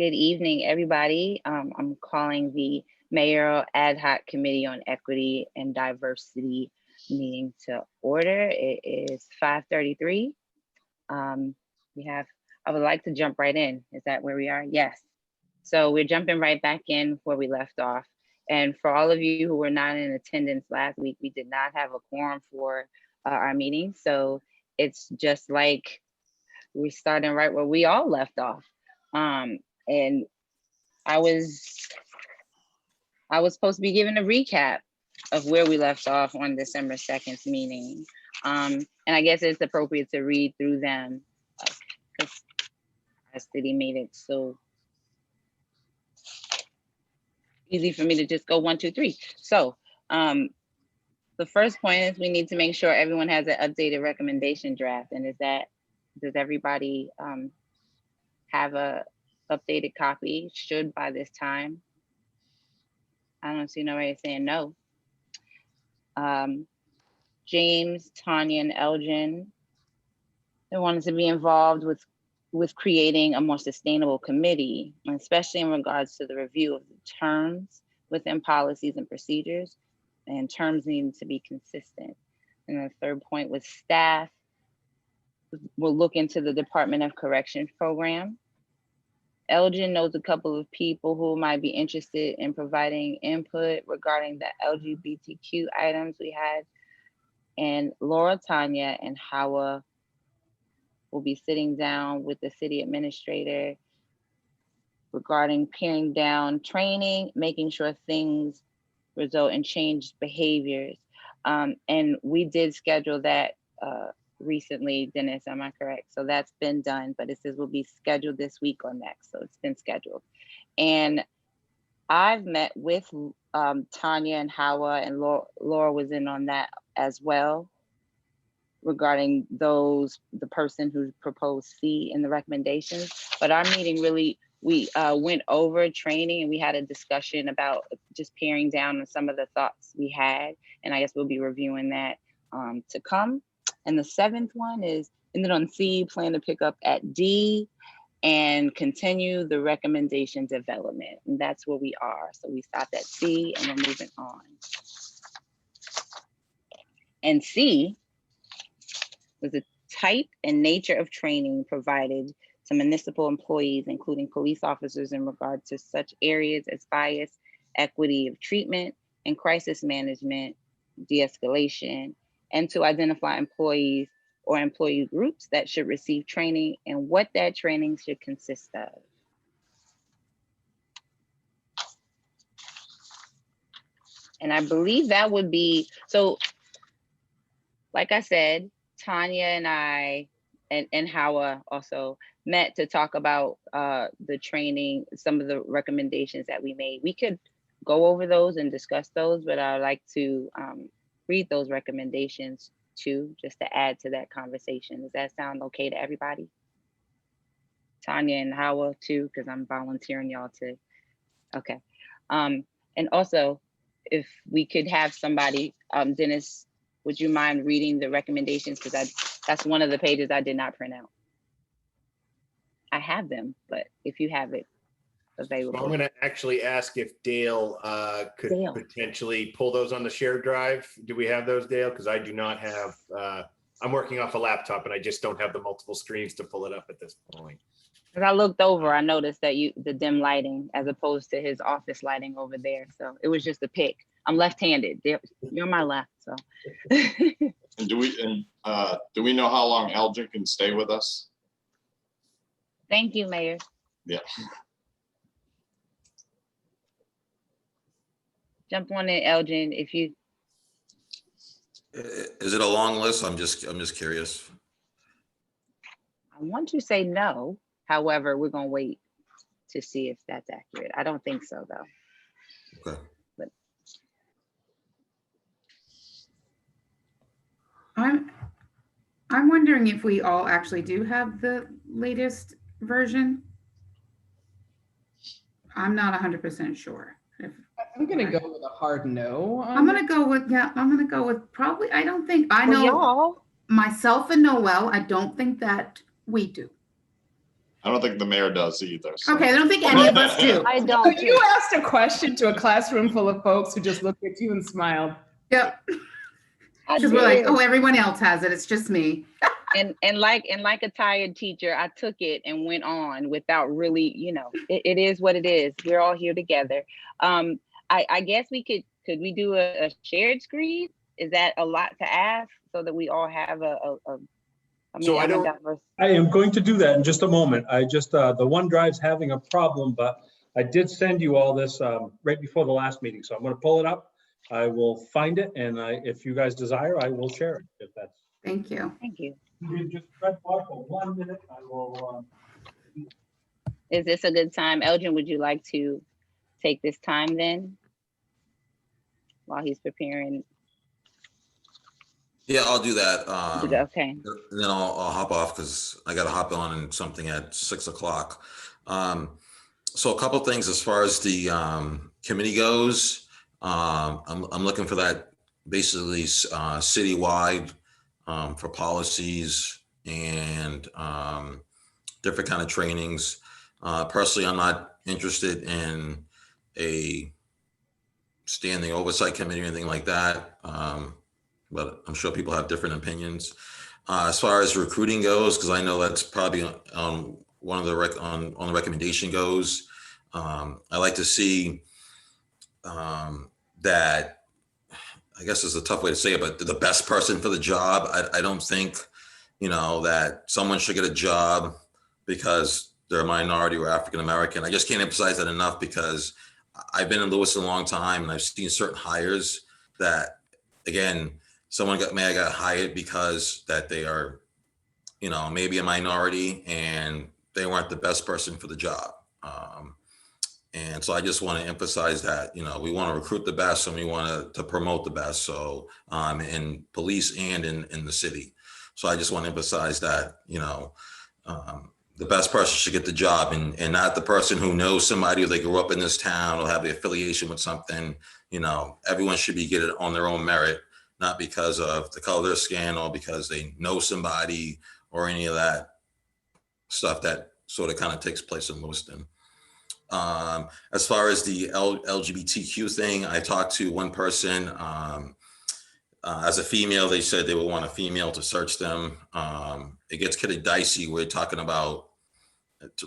Good evening, everybody. I'm calling the Mayoral Ad Hoc Committee on Equity and Diversity meeting to order. It is 5:33. Um, I would like to jump right in. Is that where we are? Yes. So we're jumping right back in where we left off. And for all of you who were not in attendance last week, we did not have a quorum for our meeting. So it's just like we're starting right where we all left off. And I was supposed to be giving a recap of where we left off on December 2nd's meeting. And I guess it's appropriate to read through them because our city made it so easy for me to just go 1, 2, 3. So the first point is we need to make sure everyone has an updated recommendation draft. And does everybody have a updated copy? Should by this time. I don't see nobody saying no. James, Tanya, and Elgin, they wanted to be involved with creating a more sustainable committee, especially in regards to the review of the terms within policies and procedures, and terms need to be consistent. And the third point was staff will look into the Department of Corrections program. Elgin knows a couple of people who might be interested in providing input regarding the LGBTQ items we had. And Laura, Tanya, and Hawa will be sitting down with the city administrator regarding paring down training, making sure things result in changed behaviors. And we did schedule that recently, Dennis, am I correct? So that's been done, but it says will be scheduled this week or next. So it's been scheduled. And I've met with Tanya and Hawa, and Laura was in on that as well, regarding the person who proposed C in the recommendations. But our meeting really, we went over training and we had a discussion about just paring down on some of the thoughts we had. And I guess we'll be reviewing that to come. And the seventh one is ended on C, plan to pick up at D and continue the recommendation development. And that's where we are. So we stopped at C and we're moving on. And C was the type and nature of training provided to municipal employees, including police officers, in regard to such areas as bias, equity of treatment, and crisis management, de-escalation, and to identify employees or employee groups that should receive training and what that training should consist of. And I believe that would be, so like I said, Tanya and I and Hawa also met to talk about the training, some of the recommendations that we made. We could go over those and discuss those, but I'd like to read those recommendations too, just to add to that conversation. Does that sound okay to everybody? Tanya and Hawa too, because I'm volunteering y'all to, okay. And also, if we could have somebody, Dennis, would you mind reading the recommendations? Because that's one of the pages I did not print out. I have them, but if you have it available. So I'm going to actually ask if Dale could potentially pull those on the shared drive. Do we have those, Dale? Because I do not have, I'm working off a laptop and I just don't have the multiple screens to pull it up at this point. As I looked over, I noticed that the dim lighting as opposed to his office lighting over there. So it was just a pick. I'm left-handed. You're my left, so. And do we know how long Elgin can stay with us? Thank you, Mayor. Yeah. Jump on it, Elgin, if you. Is it a long list? I'm just curious. I want to say no. However, we're gonna wait to see if that's accurate. I don't think so though. Okay. But I'm wondering if we all actually do have the latest version. I'm not 100% sure. I'm gonna go with a hard no. I'm gonna go with probably, I don't think, I know myself and Noel, I don't think that we do. I don't think the mayor does either. So. Okay, I don't think any of us do. I So don't. you asked a question to a classroom full of folks who just looked at you and smiled. Yep, I because we're like, did. oh, everyone else has it. It's just me. And like a tired teacher, I took it and went on without really, it is what it is. We're all here together. I guess could we do a shared screen? Is that a lot to ask so that we all have So I I'm a don't- diverse. I am going to do that in just a moment. I just, the OneDrive's having a problem, but I did send you all this right before the last meeting. So I'm going to pull it up. I will find it, and if you guys desire, I will share it if that's. Thank you. Thank you. You can just press pause for 1 minute. I will. Is this a good time? Elgin, would you like to take this time then? While he's preparing. Yeah, I'll do that. Okay. And then I'll hop off because I got to hop on in something at 6 o'clock. So a couple of things as far as the committee goes. I'm looking for that basically citywide for policies and different kind of trainings. Personally, I'm not interested in a standing oversight committee or anything like that. But I'm sure people have different opinions. As far as recruiting goes, because I know that's probably on one of the on the recommendation goes. I like to see that, I guess is a tough way to say it, but the best person for the job. I don't think, that someone should get a job because they're a minority or African American. I just can't emphasize that enough because I've been in Lewiston a long time and I've seen certain hires that, again, someone may have got hired because that they are, maybe a minority and they weren't the best person for the job. And so I just want to emphasize that, we want to recruit the best and we want to promote the best. So in police and in the city. So I just want to emphasize that, the best person should get the job and not the person who knows somebody or they grew up in this town or have the affiliation with something. Everyone should be getting it on their own merit, not because of the color of their skin or because they know somebody or any of that stuff that sort of kind of takes place in Lewiston. As far as the LGBTQ thing, I talked to one person. As a female, they said they would want a female to search them. It gets kind of dicey. We're talking about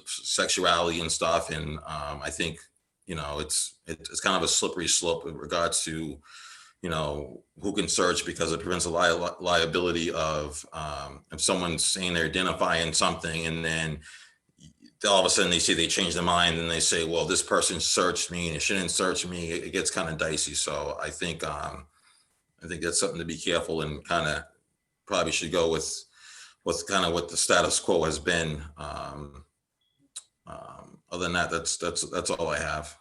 sexuality and stuff, and I think it's kind of a slippery slope with regards to who can search because it prevents a liability of if someone's saying they're identifying something and then all of a sudden they say they change their mind and they say, well, this person searched me and it shouldn't search me. It gets kind of dicey. So I think that's something to be careful and kind of probably should go with kind of what the status quo has been. Other than that, that's all I have.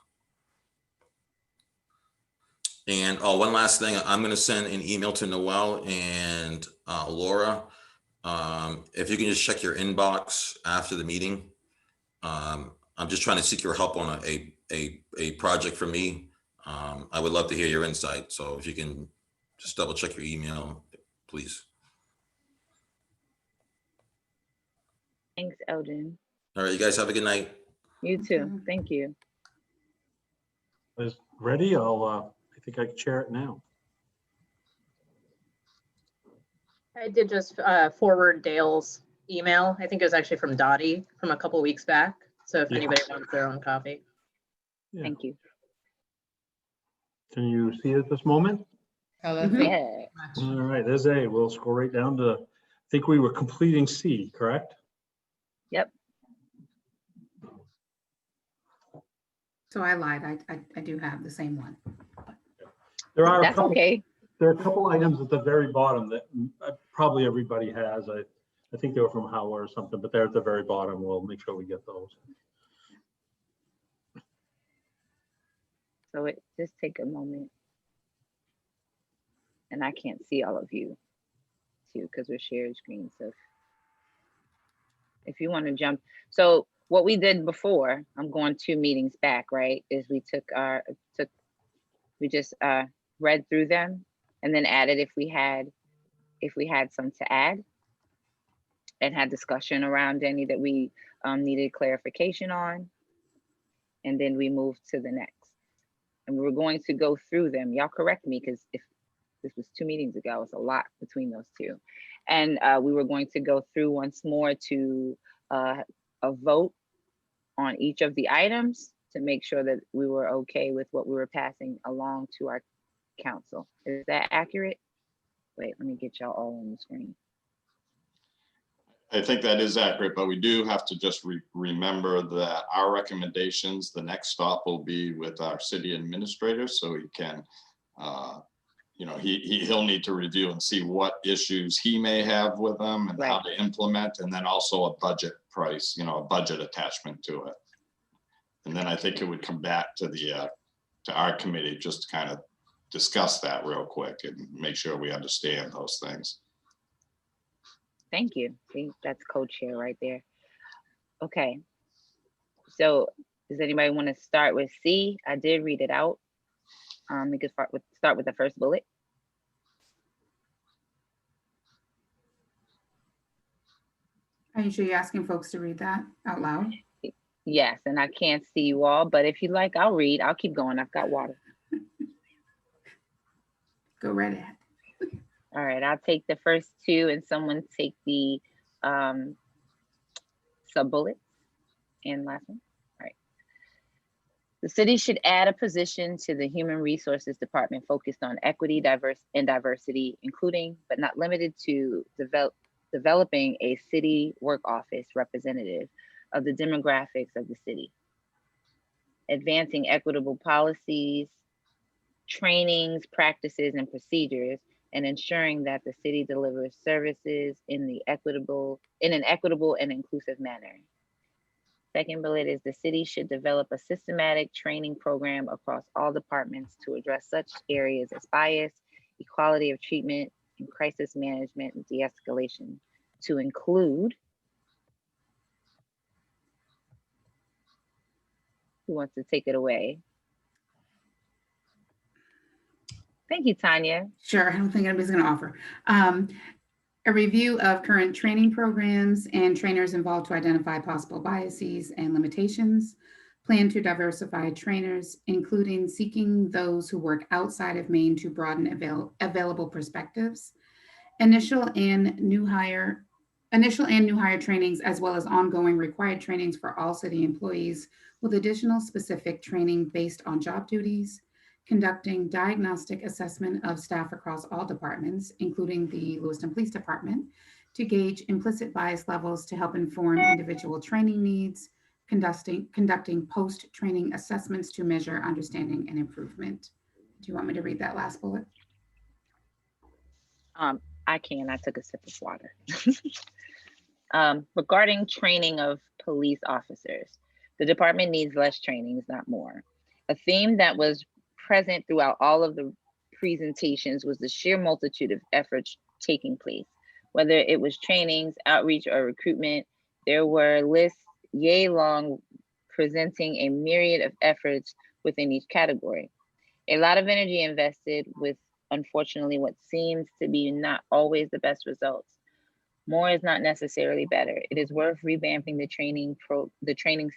And one last thing, I'm going to send an email to Noel and Laura. If you can just check your inbox after the meeting. I'm just trying to seek your help on a project for me. I would love to hear your insight. So if you can just double check your email, please. Thanks, Elgin. All right, you guys have a good night. You too. Thank you. Is ready? I think I can share it now. I did just forward Dale's email. I think it was actually from Dottie from a couple weeks back. So if anybody wants their own copy. Yeah. Thank you. Can you see it at this moment? Oh, that's Yeah. All right, there's A. We'll scroll right down to, I think we were completing C, correct? Yep. So I lied. I do have the same one. There are a That's couple, okay. there are a couple items at the very bottom that probably everybody has. I think they were from Howard or something, but they're at the very bottom. We'll make sure we get those. So just take a moment. And I can't see all of you too because we're shared screen. So if you want to jump. So what we did before, I'm going 2 meetings back, right? Is we just read through them and then added if we had some to add. and had discussion around any that we needed clarification on. And then we moved to the next. And we were going to go through them. Y'all correct me, because if this was 2 meetings ago, it's a lot between those two. And we were going to go through once more to a vote on each of the items to make sure that we were okay with what we were passing along to our council. Is that accurate? Wait, let me get y'all all on the screen. I think that is accurate, but we do have to just remember that our recommendations, the next stop will be with our city administrator, so he can, you know, he'll need to review and see what issues he may have with them and how to implement, and then also a budget price, you know, a budget attachment to it. And then I think it would come back to the to our committee just to kind of discuss that real quick and make sure we understand those things. Thank you. See, that's co-chair right there. Okay. So does anybody want to start with C? I did read it out. We could start with the first bullet. Are you sure you're asking folks to read that out loud? Yes, and I can't see you all, but if you like, I'll read. I'll keep going. I've got water. Go right ahead. All right, I'll take the first two and someone take the sub-bullets and last one. All right. The city should add a position to the Human Resources Department focused on equity, diversity, including but not limited to developing a city work office representative of the demographics of the city, advancing equitable policies, trainings, practices, and procedures, and ensuring that the city delivers services in an equitable and inclusive manner. Second bullet is the city should develop a systematic training program across all departments to address such areas as bias, equality of treatment, and crisis management and de-escalation, to include. Who wants to take it away? Thank you, Tanya. Sure, I don't think anybody's going to offer. A review of current training programs and trainers involved to identify possible biases and limitations. Plan to diversify trainers, including seeking those who work outside of Maine to broaden available perspectives. Initial and new hire trainings, as well as ongoing required trainings for all city employees, with additional specific training based on job duties. Conducting diagnostic assessment of staff across all departments, including the Lewiston Police Department, to gauge implicit bias levels to help inform individual training needs. Conducting post-training assessments to measure understanding and improvement. Do you want me to read that last bullet? I can. I took a sip of water. Regarding training of police officers, the department needs less trainings, not more. A theme that was present throughout all of the presentations was the sheer multitude of efforts taking place. Whether it was trainings, outreach, or recruitment, there were lists yay long presenting a myriad of efforts within each category. A lot of energy invested with, unfortunately, what seems to be not always the best results. More is not necessarily better. It is worth revamping the training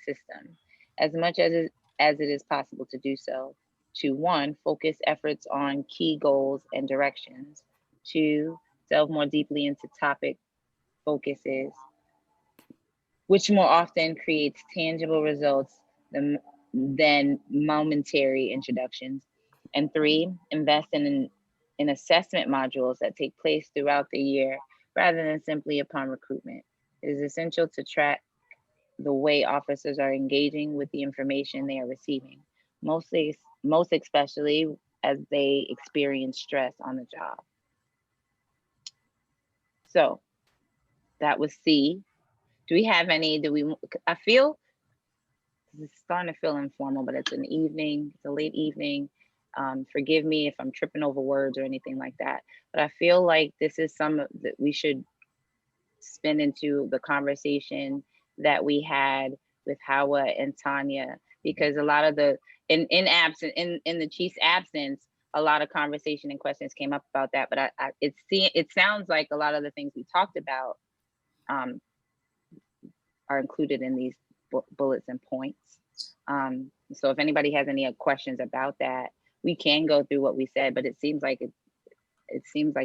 system as much as it is possible to do so. To 1, focus efforts on key goals and directions. 2, delve more deeply into topic focuses, which more often creates tangible results than momentary introductions. And 3, invest in assessment modules that take place throughout the year rather than simply upon recruitment. It is essential to track the way officers are engaging with the information they are receiving, most especially as they experience stress on the job. So that was C. Do we have any, I feel, it's starting to feel informal, but it's an evening, it's a late evening. Forgive me if I'm tripping over words or anything like that, but I feel like this is some that we should spin into the conversation that we had with Hawa and Tanya, because a lot of the, in the chief's absence, a lot of conversation and questions came up about that, but it sounds like a lot of the things we talked about are included in these bullets and points. So if anybody has any questions about that, we can go through what we said, but it seems like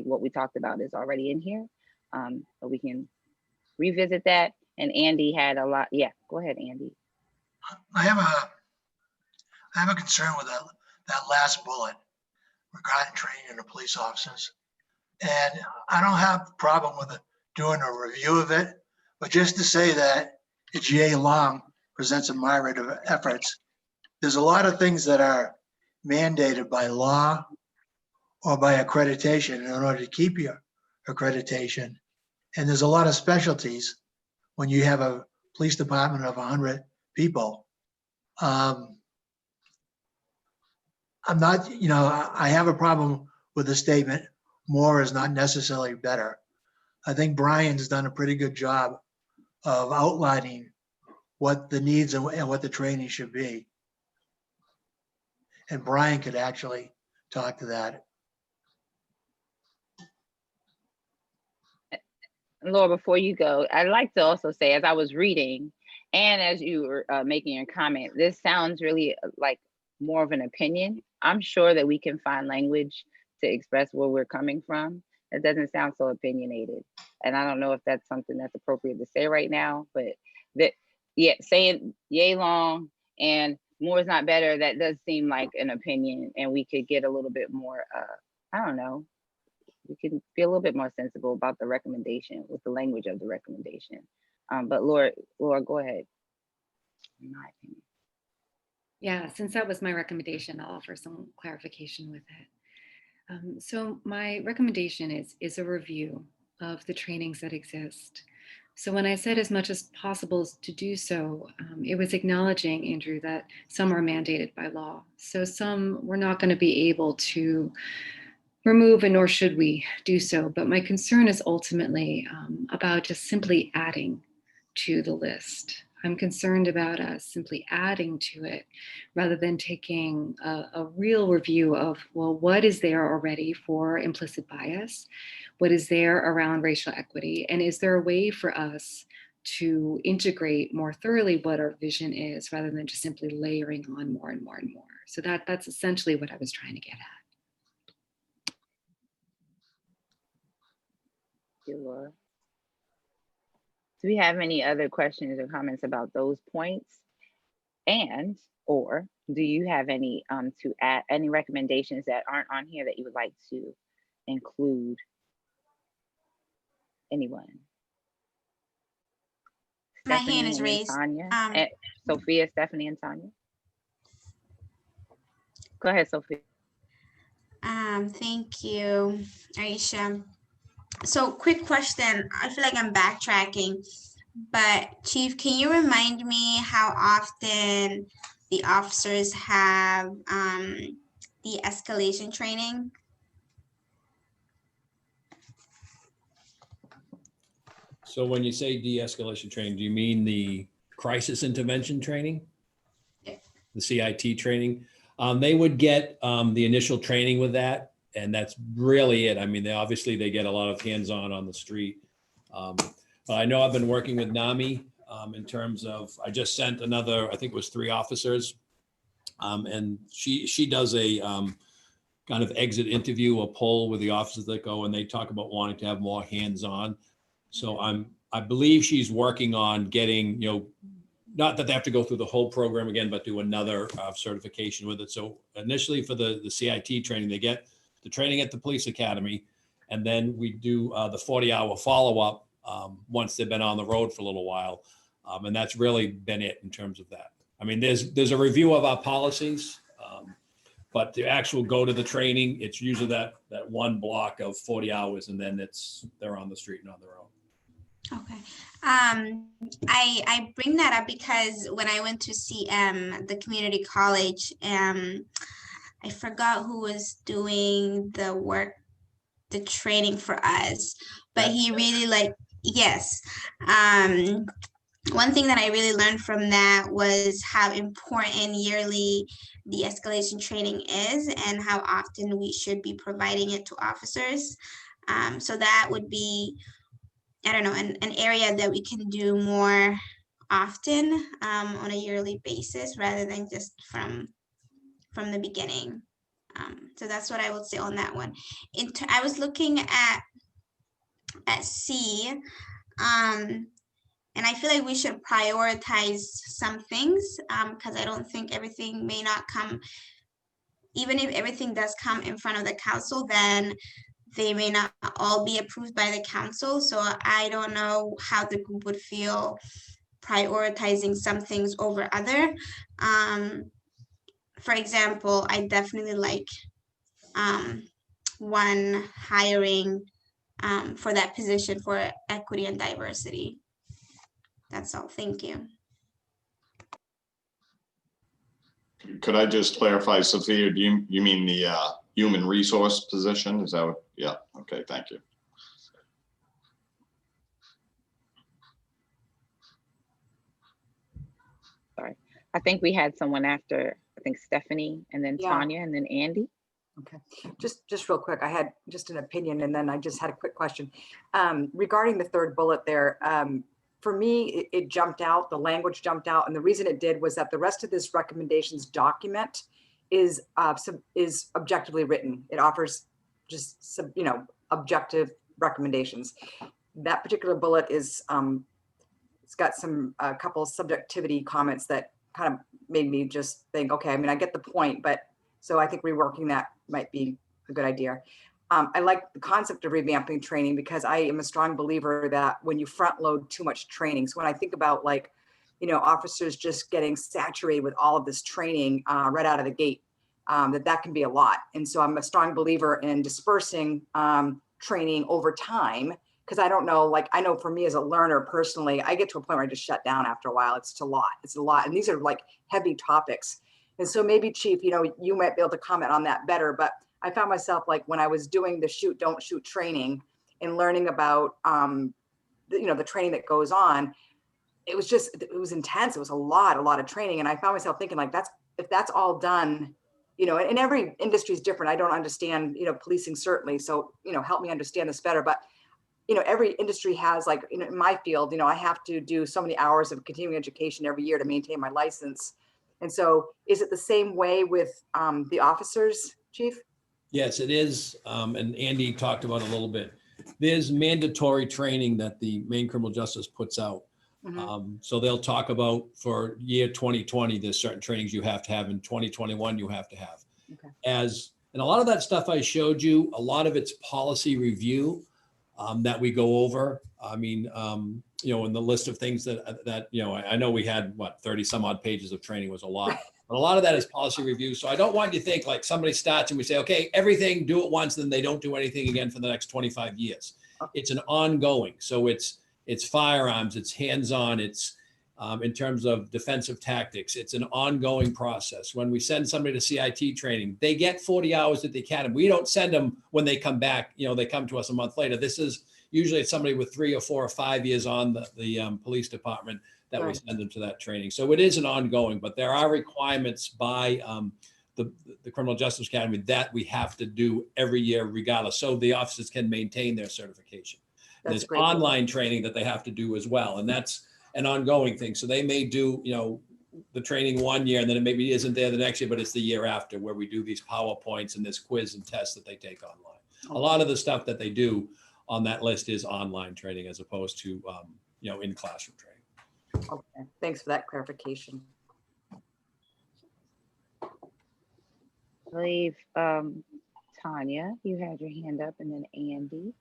what we talked about is already in here. But we can revisit that. And Andy had a lot. Yeah, go ahead, Andy. I have a concern with that last bullet regarding training of police officers. And I don't have a problem with doing a review of it, but just to say that it's yay long presents a myriad of efforts. There's a lot of things that are mandated by law or by accreditation in order to keep your accreditation. And there's a lot of specialties when you have a police department of 100 people. I'm not, I have a problem with the statement, more is not necessarily better. I think Brian's done a pretty good job of outlining what the needs and what the training should be. And Brian could actually talk to that. Laura, before you go, I'd like to also say, as I was reading and as you were making your comment, this sounds really like more of an opinion. I'm sure that we can find language to express where we're coming from. It doesn't sound so opinionated. And I don't know if that's something that's appropriate to say right now, but that, yeah, saying yay long and more is not better, that does seem like an opinion, and we could get a little bit more, I don't know, we can be a little bit more sensible about the recommendation with the language of the recommendation. But Laura, go ahead. In my opinion. Yeah, since that was my recommendation, I'll offer some clarification with it. So my recommendation is a review of the trainings that exist. So when I said as much as possible to do so, it was acknowledging, Andrew, that some are mandated by law. So some we're not going to be able to remove, and nor should we do so. But my concern is ultimately about just simply adding to the list. I'm concerned about us simply adding to it rather than taking a real review of, well, what is there already for implicit bias? What is there around racial equity? And is there a way for us to integrate more thoroughly what our vision is rather than just simply layering on more and more and more? So that's essentially what I was trying to get at. Thank you, Laura. Do we have any other questions or comments about those points? And, or do you have any to add any recommendations that aren't on here that you would like to include? Anyone? My Stephanie hand is and raised. Tanya. Sophia, Stephanie, and Tanya. Go ahead, Sophia. Thank you, Aisha. So quick question. I feel like I'm backtracking, but Chief, can you remind me how often the officers have de-escalation training? So when you say de-escalation training, do you mean the crisis intervention training? Yeah. The CIT training? They would get the initial training with that. And that's really it. I mean, they get a lot of hands-on on the street. But I know I've been working with NAMI in terms of, I just sent another, I think it was 3 officers. And she does a kind of exit interview, a poll with the officers that go, and they talk about wanting to have more hands-on. So I believe she's working on getting, not that they have to go through the whole program again, but do another certification with it. So initially for the CIT training, they get the training at the police academy, and then we do the 40-hour follow-up once they've been on the road for a little while. And that's really been it in terms of that. I mean, there's a review of our policies, but to actual go to the training, it's usually that one block of 40 hours, and then they're on the street and on their own. Okay. I bring that up because when I went to see the community college, I forgot who was doing the training for us, but he really yes. One thing that I really learned from that was how important yearly de-escalation training is and how often we should be providing it to officers. So that would be I don't know, an area that we can do more often on a yearly basis rather than just from the beginning. So that's what I would say on that one. I was looking at C, and I feel like we should prioritize some things because I don't think everything may not come, even if everything does come in front of the council, then they may not all be approved by the council. So I don't know how the group would feel prioritizing some things over other. For example, I definitely like one hiring for that position for equity and diversity. That's all. Thank you. Could I just clarify, Sophia, do you mean the human resource position? Is that what? Yeah, okay, thank you. Sorry. I think we had someone after, I think Stephanie, and then Tanya, and then Andy. Okay, just real quick, I had just an opinion, and then I just had a quick question. Regarding the third bullet there, for me, it jumped out, the language jumped out, and the reason it did was that the rest of this recommendations document is objectively written. It offers just some, objective recommendations. That particular bullet is, it's got a couple of subjectivity comments that kind of made me just think, okay, I mean, I get the point, but so I think reworking that might be a good idea. I like the concept of revamping training because I am a strong believer that when you front load too much training, so when I think about officers just getting saturated with all of this training right out of the gate, that can be a lot. And so I'm a strong believer in dispersing training over time, because I don't know, I know for me as a learner personally, I get to a point where I just shut down after a while. It's a lot. And these are heavy topics. And so maybe Chief, you might be able to comment on that better, but I found myself when I was doing the shoot, don't shoot training and learning about, the training that goes on, it was intense. It was a lot of training. And I found myself thinking if that's all done, and every industry is different. I don't understand, policing certainly. So, help me understand this better, but every industry has in my field, I have to do so many hours of continuing education every year to maintain my license. And so is it the same way with the officers, Chief? Yes, it is. And Andy talked about it a little bit. There's mandatory training that the Maine Criminal Justice puts out. Mm-hmm. So they'll talk about for year 2020, there's certain trainings you have to have. In 2021, you have to have. Okay. And a lot of that stuff I showed you, a lot of it's policy review that we go over. I mean, in the list of things that I know we had 30 some odd pages of training was a lot. But a lot of that is policy review. So I don't want you to think somebody starts and we say, okay, everything, do it once, then they don't do anything again for the next 25 years. It's an ongoing. So it's firearms, it's hands-on, it's in terms of defensive tactics. It's an ongoing process. When we send somebody to CIT training, they get 40 hours at the academy. We don't send them when they come back, they come to us a month later. This is usually somebody with 3 or 4 or 5 years on the police department that right. We send them to that training. So it is an ongoing, but there are requirements by the Criminal Justice Academy that we have to do every year regardless, so the officers can maintain their certification. There's online training that they have to do as well, and that's an ongoing thing. So they may do, the training one year and then it maybe isn't there the next year, but it's the year after where we do these PowerPoints and this quiz and tests that they take online. Okay. A lot of the stuff that they do on that list is online training as opposed to, in classroom training. Okay, thanks for that clarification. I believe Tanya, you had your hand up, and then Andy.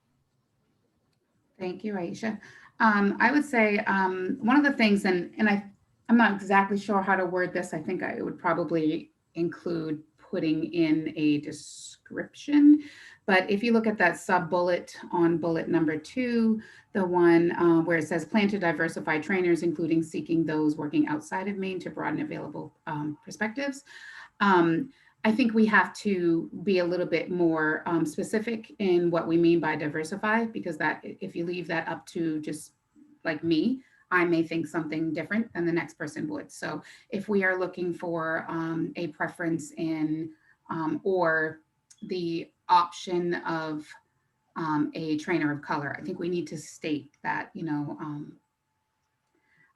Thank you, Aisha. I would say one of the things, and I'm not exactly sure how to word this. I think I would probably include putting in a description. But if you look at that sub bullet on bullet number 2, the one where it says plan to diversify trainers, including seeking those working outside of Maine to broaden available perspectives. I think we have to be a little bit more specific in what we mean by diversify, because that if you leave that up to just like me, I may think something different than the next person would. So if we are looking for a preference in or the option of a trainer of color. I think we need to state that, you know,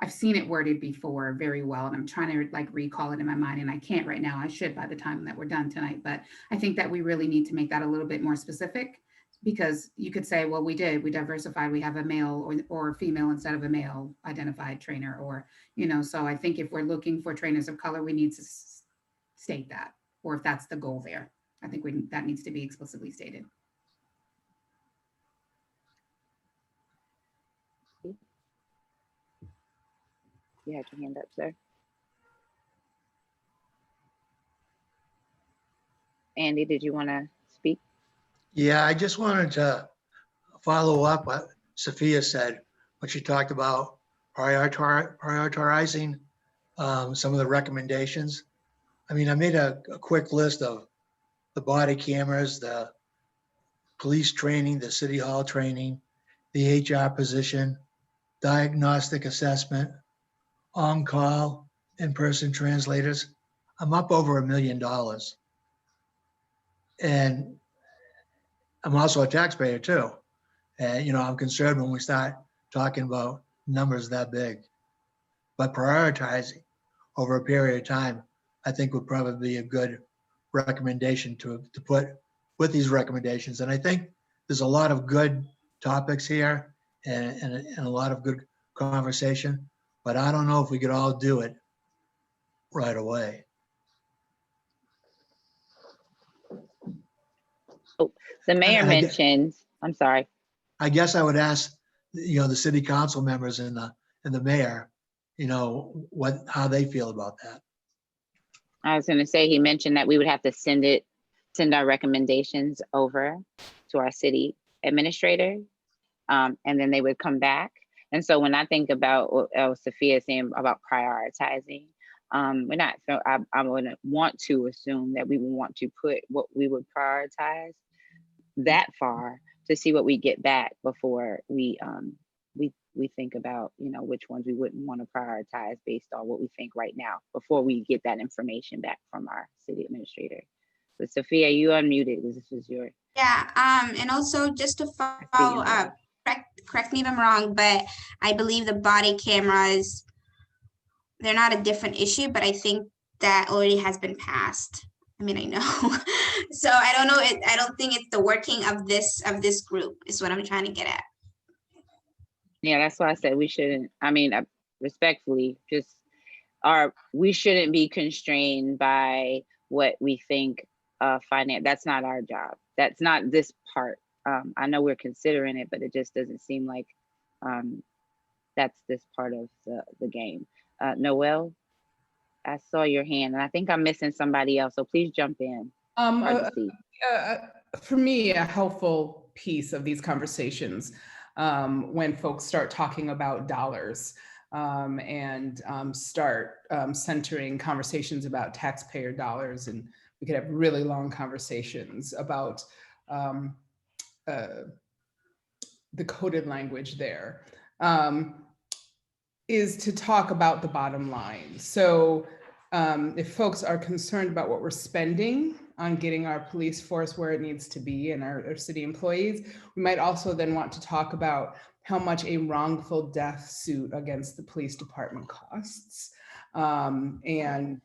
I've seen it worded before very well, and I'm trying to like recall it in my mind, and I can't right now. I should by the time that we're done tonight, but I think that we really need to make that a little bit more specific, because you could say, well, we diversified, we have a male or female instead of a male identified trainer, or, you know, so I think if we're looking for trainers of color, we need to state that, or if that's the goal there, I think that needs to be explicitly stated. You had your hand up, sir. Andy, did you want to speak? Yeah, I just wanted to follow up what Sophia said when she talked about prioritizing some of the recommendations. I mean, I made a quick list of the body cameras, the police training, the city hall training, the HR position, diagnostic assessment, on-call, in-person translators. I'm up over $1 million. And I'm also a taxpayer too. And, you know, I'm concerned when we start talking about numbers that big. But prioritizing over a period of time, I think would probably be a good recommendation to put with these recommendations. And I think there's a lot of good topics here and a lot of good conversation, but I don't know if we could all do it right away. Oh, the mayor mentioned, I'm sorry. I guess I would ask, you know, the city council members and the mayor, you know, how they feel about that. I was going to say, he mentioned that we would have to send our recommendations over to our city administrator, and then they would come back. And so when I think about what Sophia is saying about prioritizing, we're not, so I wouldn't want to assume that we would want to put what we would prioritize that far to see what we get back before we think about, you know, which ones we wouldn't want to prioritize based on what we think right now before we get that information back from our city administrator. But Sophia, you unmuted. This is your. Yeah, and also just to follow up, correct me if I'm wrong, but I believe the body cameras, they're not a different issue, but I think that already has been passed. I mean, I know. So I don't know. I don't think it's the working of this group is what I'm trying to get at. Yeah, that's why I said we shouldn't. I mean, respectfully, we shouldn't be constrained by what we think finance. That's not our job. That's not this part. I know we're considering it, but it just doesn't seem like that's this part of the game. Noel, I saw your hand, and I think I'm missing somebody else, so please jump in. For me, a helpful piece of these conversations when folks start talking about dollars and start centering conversations about taxpayer dollars, and we could have really long conversations about the coded language there, is to talk about the bottom line. So if folks are concerned about what we're spending on getting our police force where it needs to be and our city employees, we might also then want to talk about how much a wrongful death suit against the police department costs. And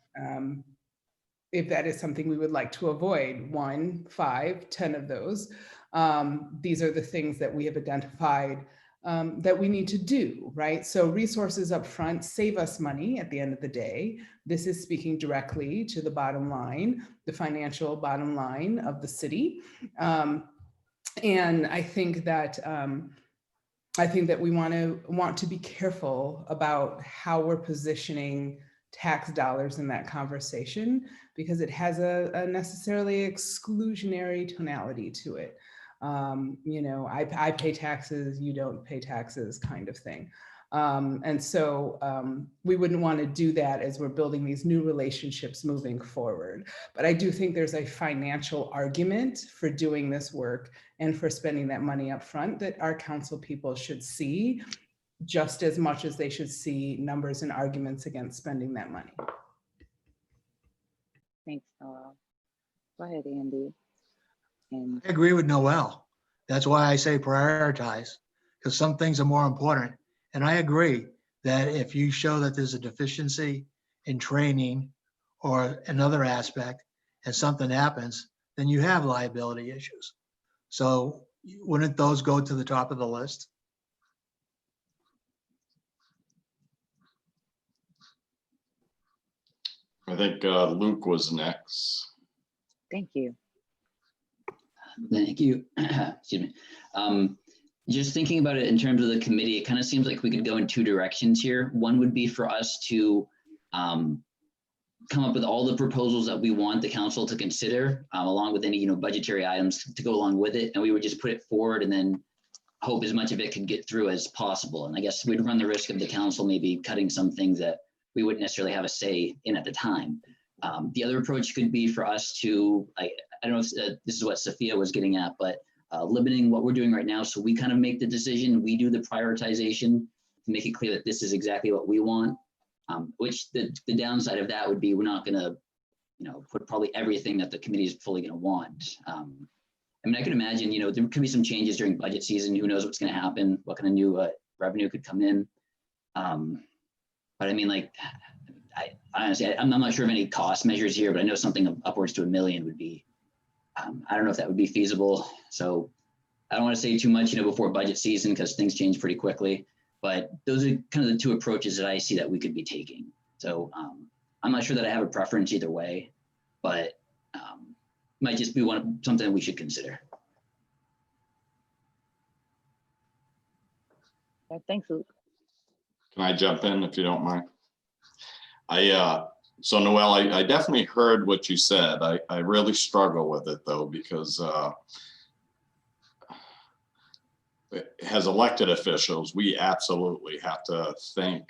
if that is something we would like to avoid, 1, 5, 10 of those, these are the things that we have identified that we need to do, right? So resources up front save us money at the end of the day. This is speaking directly to the bottom line, the financial bottom line of the city. And I think that we want to be careful about how we're positioning tax dollars in that conversation, because it has a necessarily exclusionary tonality to it. You know, I pay taxes, you don't pay taxes kind of thing. And so we wouldn't want to do that as we're building these new relationships moving forward. But I do think there's a financial argument for doing this work and for spending that money up front that our council people should see just as much as they should see numbers and arguments against spending that money. Thanks, Noel. Go ahead, Andy. And I agree with Noel. That's why I say prioritize, because some things are more important. And I agree that if you show that there's a deficiency in training or another aspect and something happens, then you have liability issues. So wouldn't those go to the top of the list? I think Luke was next. Thank you. Thank you. Excuse me. Just thinking about it in terms of the committee, it kind of seems like we could go in two directions here. One would be for us to come up with all the proposals that we want the council to consider, along with any budgetary items to go along with it, and we would just put it forward and then hope as much of it could get through as possible. And I guess we'd run the risk of the council maybe cutting some things that we wouldn't necessarily have a say in at the time. The other approach could be for us to, I don't know if this is what Sophia was getting at, but limiting what we're doing right now. So we kind of make the decision, we do the prioritization to make it clear that this is exactly what we want. Which the downside of that would be we're not going to, put probably everything that the committee is fully going to want. I mean, I can imagine, there could be some changes during budget season. Who knows what's going to happen? What kind of new revenue could come in? But I mean, like, I honestly, I'm not sure of any cost measures here, but I know something upwards to $1 million would be. I don't know if that would be feasible. So I don't want to say too much, before budget season because things change pretty quickly. But those are kind of the two approaches that I see that we could be taking. So I'm not sure that I have a preference either way, but might just be something that we should consider. Thanks, Luke. Can I jump in if you don't mind? So Noelle, I definitely heard what you said. I really struggle with it though, because as elected officials, we absolutely have to think,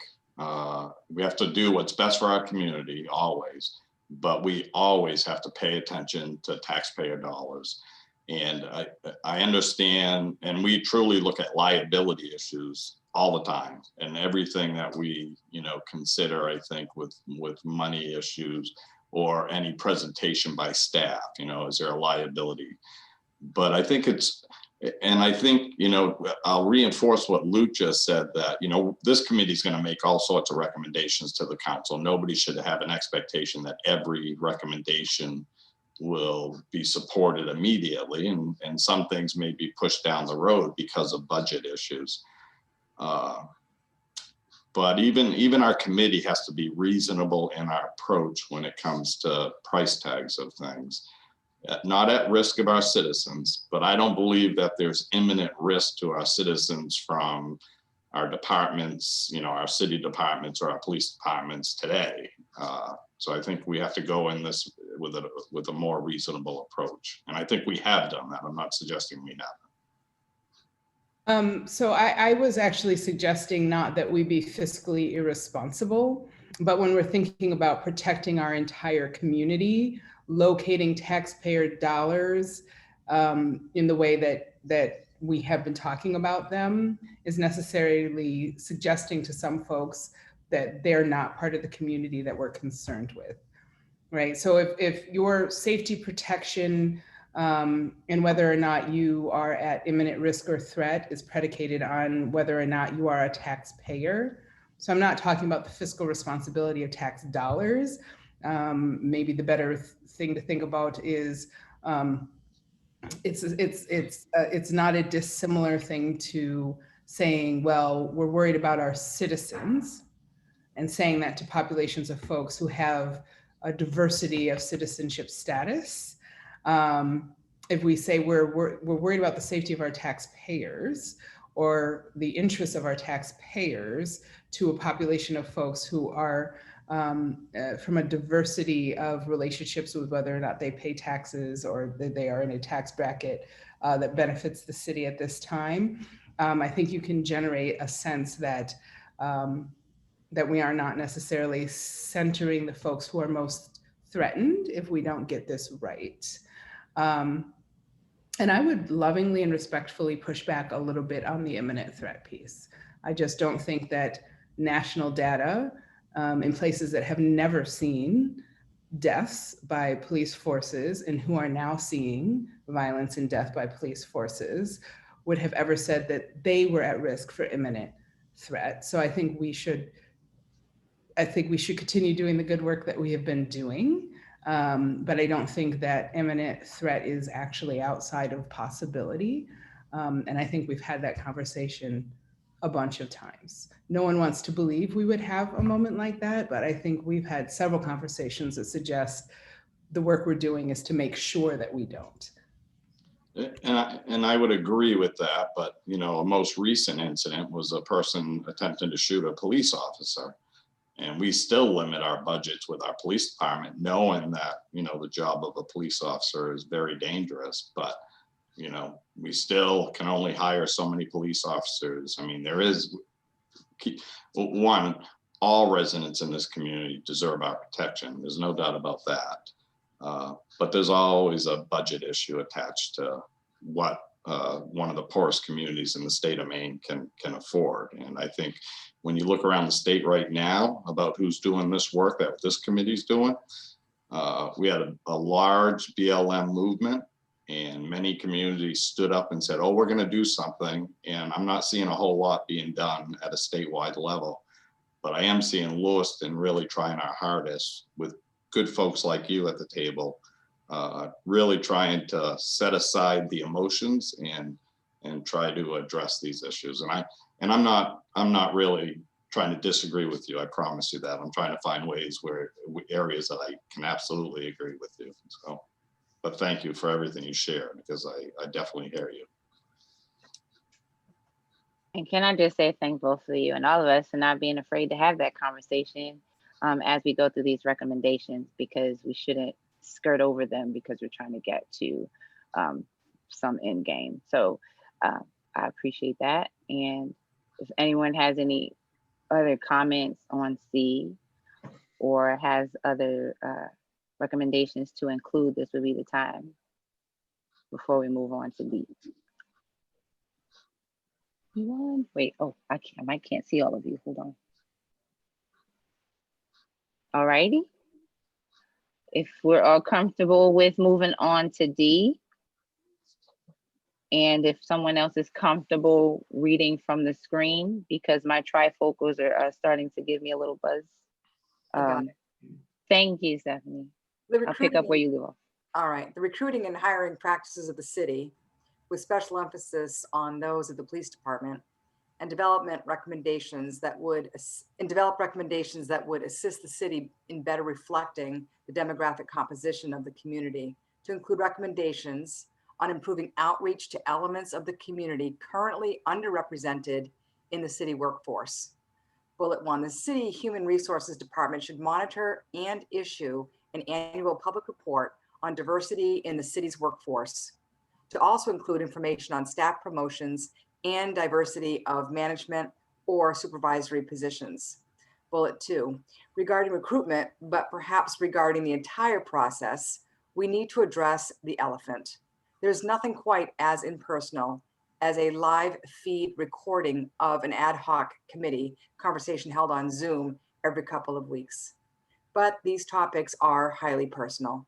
we have to do what's best for our community always, but we always have to pay attention to taxpayer dollars. And I understand, and we truly look at liability issues all the time, and everything that we, consider, I think with money issues or any presentation by staff, is there a liability? But I think I'll reinforce what Luke just said, that, this committee is going to make all sorts of recommendations to the council. Nobody should have an expectation that every recommendation will be supported immediately. And some things may be pushed down the road because of budget issues. But even our committee has to be reasonable in our approach when it comes to price tags of things. Not at risk of our citizens, but I don't believe that there's imminent risk to our citizens from our departments, our city departments or our police departments today. So I think we have to go in this with a more reasonable approach. And I think we have done that. I'm not suggesting we haven't. So I was actually suggesting not that we be fiscally irresponsible, but when we're thinking about protecting our entire community, locating taxpayer dollars in the way that we have been talking about them is necessarily suggesting to some folks that they're not part of the community that we're concerned with, right? So if your safety protection and whether or not you are at imminent risk or threat is predicated on whether or not you are a taxpayer. So I'm not talking about the fiscal responsibility of tax dollars. Maybe the better thing to think about is it's not a dissimilar thing to saying, well, we're worried about our citizens, and saying that to populations of folks who have a diversity of citizenship status. If we say we're worried about the safety of our taxpayers or the interests of our taxpayers to a population of folks who are from a diversity of relationships with whether or not they pay taxes or that they are in a tax bracket that benefits the city at this time, I think you can generate a sense that that we are not necessarily centering the folks who are most threatened if we don't get this right. And I would lovingly and respectfully push back a little bit on the imminent threat piece. I just don't think that national data in places that have never seen deaths by police forces and who are now seeing violence and death by police forces would have ever said that they were at risk for imminent threat. So I think we should continue doing the good work that we have been doing. But I don't think that imminent threat is actually outside of possibility. And I think we've had that conversation a bunch of times. No one wants to believe we would have a moment like that, but I think we've had several conversations that suggest the work we're doing is to make sure that we don't. And I would agree with that, but you know, a most recent incident was a person attempting to shoot a police officer. And we still limit our budgets with our police department, knowing that, you know, the job of a police officer is very dangerous, but you know, we still can only hire so many police officers. I mean, there is one, all residents in this community deserve our protection. There's no doubt about that. But there's always a budget issue attached to what one of the poorest communities in the state of Maine can afford. And I think when you look around the state right now about who's doing this work that this committee's doing, we had a large BLM movement, and many communities stood up and said, oh, we're going to do something. And I'm not seeing a whole lot being done at a statewide level, but I am seeing Lewiston really trying our hardest with good folks like you at the table, really trying to set aside the emotions and try to address these issues. And I'm not really trying to disagree with you. I promise you that. I'm trying to find ways areas that I can absolutely agree with you. So, but thank you for everything you share, because I definitely hear you. And can I just say thank both of you and all of us for not being afraid to have that conversation as we go through these recommendations, because we shouldn't skirt over them because we're trying to get to some end game. So I appreciate that. And if anyone has any other comments on C or has other recommendations to include, this would be the time before we move on to D. Wait, oh, I can't see all of you. Hold on. All righty. If we're all comfortable with moving on to D, and if someone else is comfortable reading from the screen, because my trifocals are starting to give me a little buzz. Thank you, Stephanie. I'll pick up where you leave off. All right. The recruiting and hiring practices of the city, with special emphasis on those of the police department, and develop recommendations that would assist the city in better reflecting the demographic composition of the community, to include recommendations on improving outreach to elements of the community currently underrepresented in the city workforce. Bullet 1, the City Human Resources Department should monitor and issue an annual public report on diversity in the city's workforce, to also include information on staff promotions and diversity of management or supervisory positions. Bullet 2, regarding recruitment, but perhaps regarding the entire process, we need to address the elephant. There's nothing quite as impersonal as a live feed recording of an ad hoc committee conversation held on Zoom every couple of weeks. But these topics are highly personal.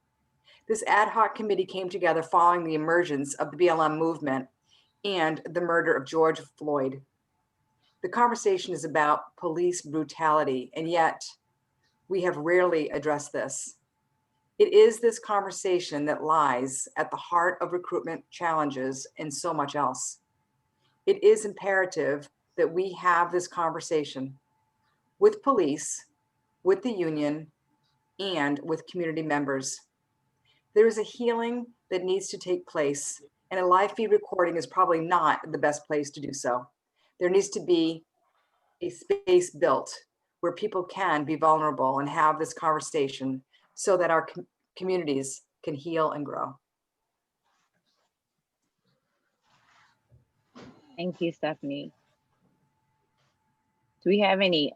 This ad hoc committee came together following the emergence of the BLM movement and the murder of George Floyd. The conversation is about police brutality, and yet we have rarely addressed this. It is this conversation that lies at the heart of recruitment challenges and so much else. It is imperative that we have this conversation with police, with the union, and with community members. There is a healing that needs to take place, and a live feed recording is probably not the best place to do so. There needs to be a space built where people can be vulnerable and have this conversation so that our communities can heal and grow. Thank you, Stephanie. Do we have any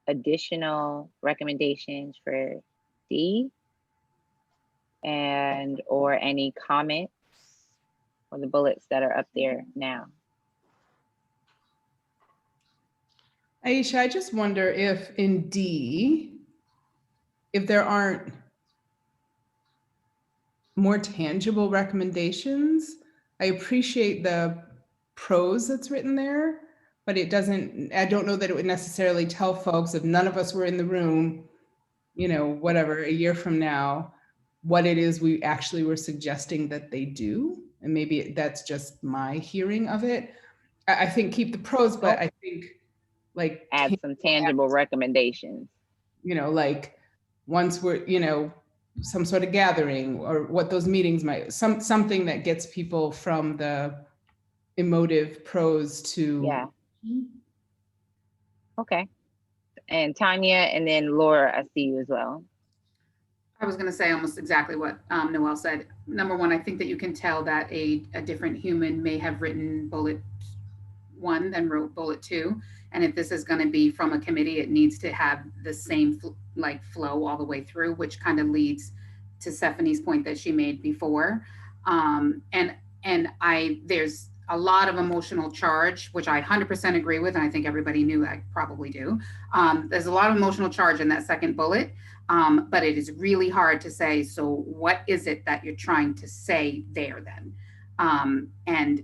additional recommendations for D? And or any comments or the bullets that are up there now? Aisha, I just wonder if in D, if there aren't more tangible recommendations. I appreciate the prose that's written there, but it doesn't, I don't know that it would necessarily tell folks, if none of us were in the room, you know, whatever, a year from now, what it is we actually were suggesting that they do. And maybe that's just my hearing of it. I think keep the prose, but I think like add some tangible recommendations. You know, like once we're, you know, some sort of gathering, or what those meetings might, something that gets people from the emotive prose to. Yeah. Okay. And Tanya, and then Laura, I see you as well. I was going to say almost exactly what Noelle said. Number one, I think that you can tell that a different human may have written bullet 1 than wrote bullet 2. And if this is going to be from a committee, it needs to have the same flow all the way through, which kind of leads to Stephanie's point that she made before. There's a lot of emotional charge, which I 100% agree with, and I think everybody knew I probably do. There's a lot of emotional charge in that second bullet, but it is really hard to say, so what is it that you're trying to say there then? And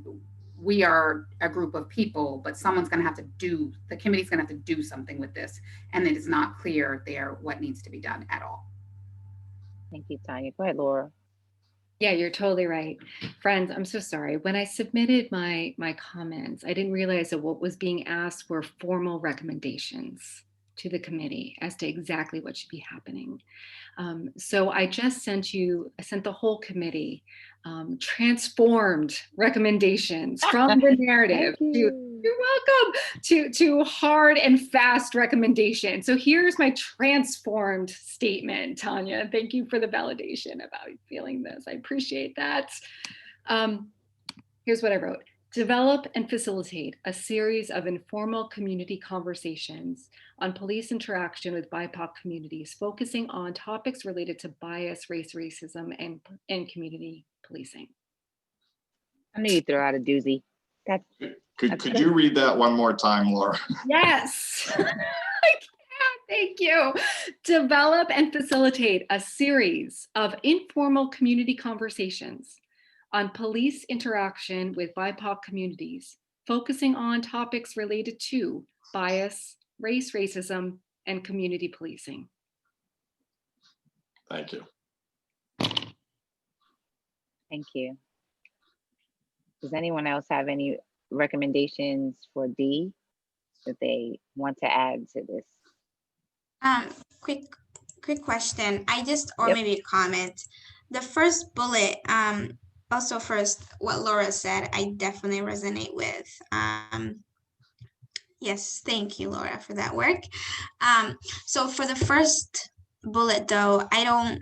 we are a group of people, but someone's going to have to do, the committee's going to have to do something with this. And it is not clear there what needs to be done at all. Thank you, Tanya. Go ahead, Laura. Yeah, you're totally right. Friends, I'm so sorry. When I submitted my comments, I didn't realize that what was being asked were formal recommendations to the committee as to exactly what should be happening. So I just sent the whole committee transformed recommendations from the narrative you're welcome, to hard and fast recommendations. So here's my transformed statement, Tanya. Thank you for the validation about feeling this. I appreciate that. Here's what I wrote. Develop and facilitate a series of informal community conversations on police interaction with BIPOC communities, focusing on topics related to bias, race, racism, and community policing. I knew you'd throw out a doozy. Could you read that one more time, Laura? Yes, I can. Thank you. Develop and facilitate a series of informal community conversations on police interaction with BIPOC communities, focusing on topics related to bias, race, racism, and community policing. Thank you. Thank you. Does anyone else have any recommendations for D that they want to add to this? Quick question. Maybe a comment. The first bullet, also first, what Laura said, I definitely resonate with. Yes, thank you, Laura, for that work. So for the first bullet though, I don't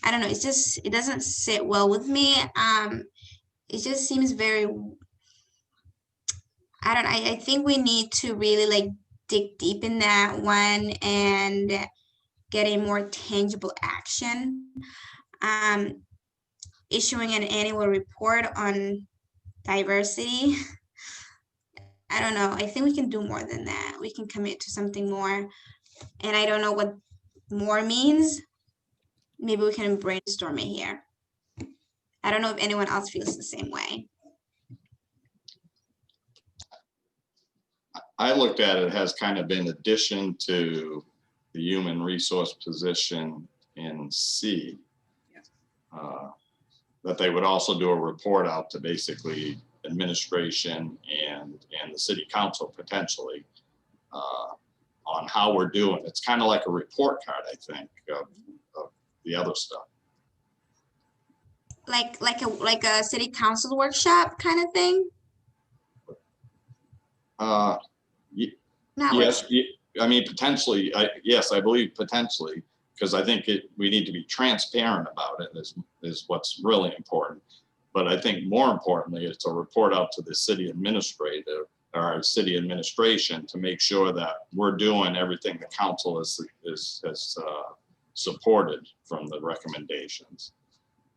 know, it doesn't sit well with me. It just seems very, I think we need to really dig deep in that one and get a more tangible action. Issuing an annual report on diversity. I don't know. I think we can do more than that. We can commit to something more. And I don't know what more means. Maybe we can brainstorm it here. I don't know if anyone else feels the same way. I looked at it as kind of in addition to the human resource position in C, that they would also do a report out to basically administration and the city council potentially on how we're doing. It's kind of like a report card, I think, of the other stuff. Like a city council workshop kind of thing? Yes, I mean, potentially, yes, I believe potentially, because I think we need to be transparent about it is what's really important. But I think more importantly, it's a report out to the city administrator or our city administration to make sure that we're doing everything the council has supported from the recommendations.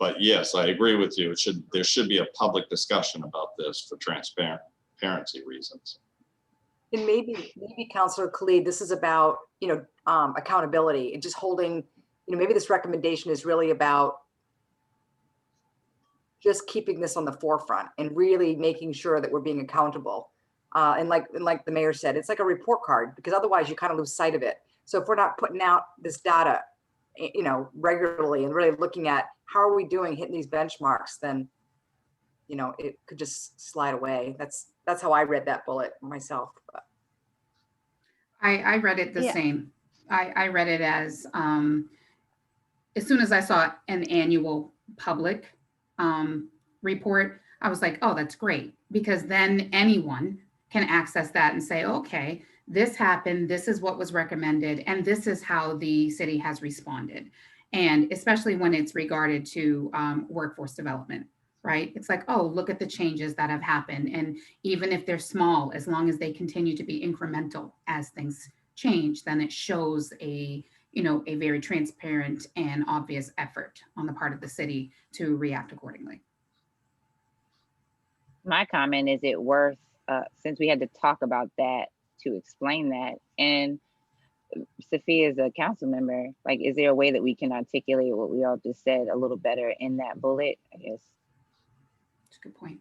But yes, I agree with you. There should be a public discussion about this for transparency reasons. And maybe Councilor Khalid, this is about, accountability and just holding, maybe this recommendation is really about just keeping this on the forefront and really making sure that we're being accountable. And like the mayor said, it's like a report card, because otherwise you kind of lose sight of it. So if we're not putting out this data, regularly and really looking at how are we doing hitting these benchmarks, then, it could just slide away. That's how I read that bullet myself. I read it the same. I read it as soon as I saw an annual public report, I was like, oh, that's great, because then anyone can access that and say, okay, this happened, this is what was recommended, and this is how the city has responded. And especially when it's regarded to workforce development, right? It's like, oh, look at the changes that have happened. And even if they're small, as long as they continue to be incremental as things change, then it shows a very transparent and obvious effort on the part of the city to react accordingly. My comment, is it worth, since we had to talk about that, to explain that, and Sophia is a council member, like, is there a way that we can articulate what we all just said a little better in that bullet? I guess. That's a good point.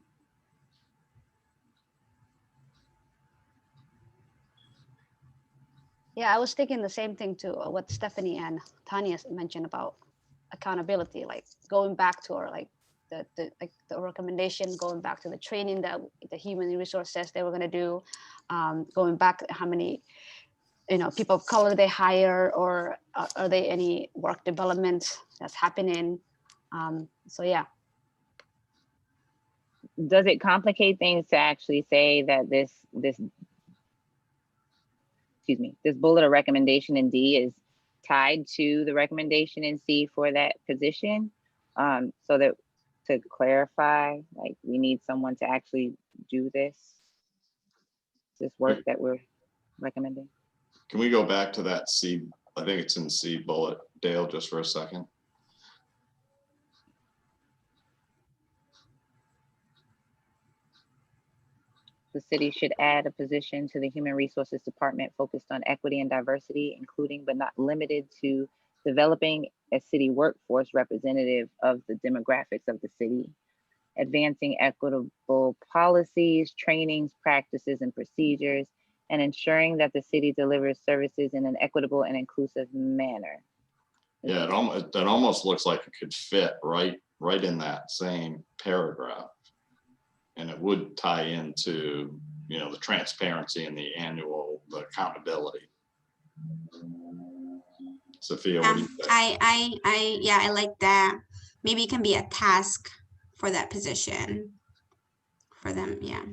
Yeah, I was thinking the same thing to what Stephanie and Tanya mentioned about accountability, like going back to our the recommendation, going back to the training that the human resource says they were going to do, going back how many people of color they hire, or are there any work development that's happening? So yeah. Does it complicate things to actually say that this bullet or recommendation in D is tied to the recommendation in C for that position? So that, to clarify, like, we need someone to actually do this work that we're recommending. Can we go back to that C? I think it's in C bullet, Dale, just for a second. The city should add a position to the Human Resources Department focused on equity and diversity, including but not limited to developing a city workforce representative of the demographics of the city, advancing equitable policies, trainings, practices, and procedures, and ensuring that the city delivers services in an equitable and inclusive manner. Yeah, that almost looks like it could fit right in that same paragraph. And it would tie into, the transparency and the accountability. Sophia, what do you think? I like that. Maybe it can be a task for that position for them. Yeah.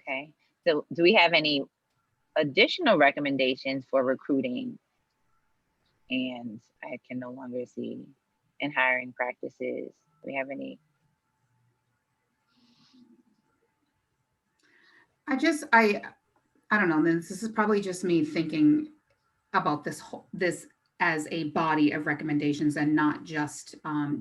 Okay. So do we have any additional recommendations for recruiting? And I can no longer see in hiring practices. Do we have any? I don't know, this is probably just me thinking about this as a body of recommendations and not just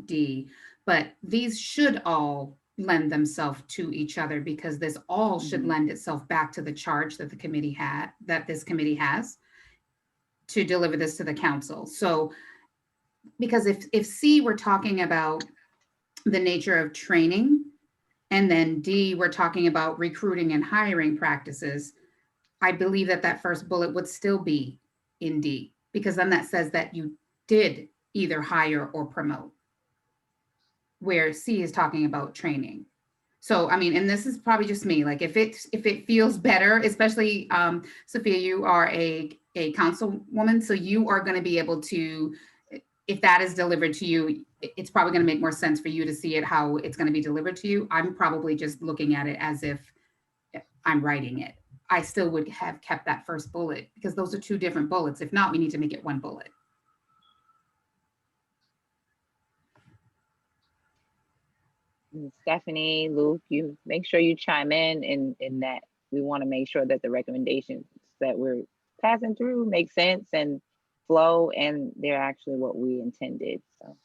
D, but these should all lend themselves to each other, because this all should lend itself back to the charge that this committee has to deliver this to the council. So, because if C, we're talking about the nature of training, and then D, we're talking about recruiting and hiring practices, I believe that first bullet would still be in D, because then that says that you did either hire or promote, where C is talking about training. So, I mean, and this is probably just me, like, if it feels better, especially Sophia, you are a councilwoman, so you are going to be able to, if that is delivered to you, it's probably going to make more sense for you to see it, how it's going to be delivered to you. I'm probably just looking at it as if I'm writing it. I still would have kept that first bullet, because those are two different bullets. If not, we need to make it one bullet. Stephanie, Luke, you make sure you chime in that. We want to make sure that the recommendations that we're passing through make sense and flow, and they're actually what we intended. So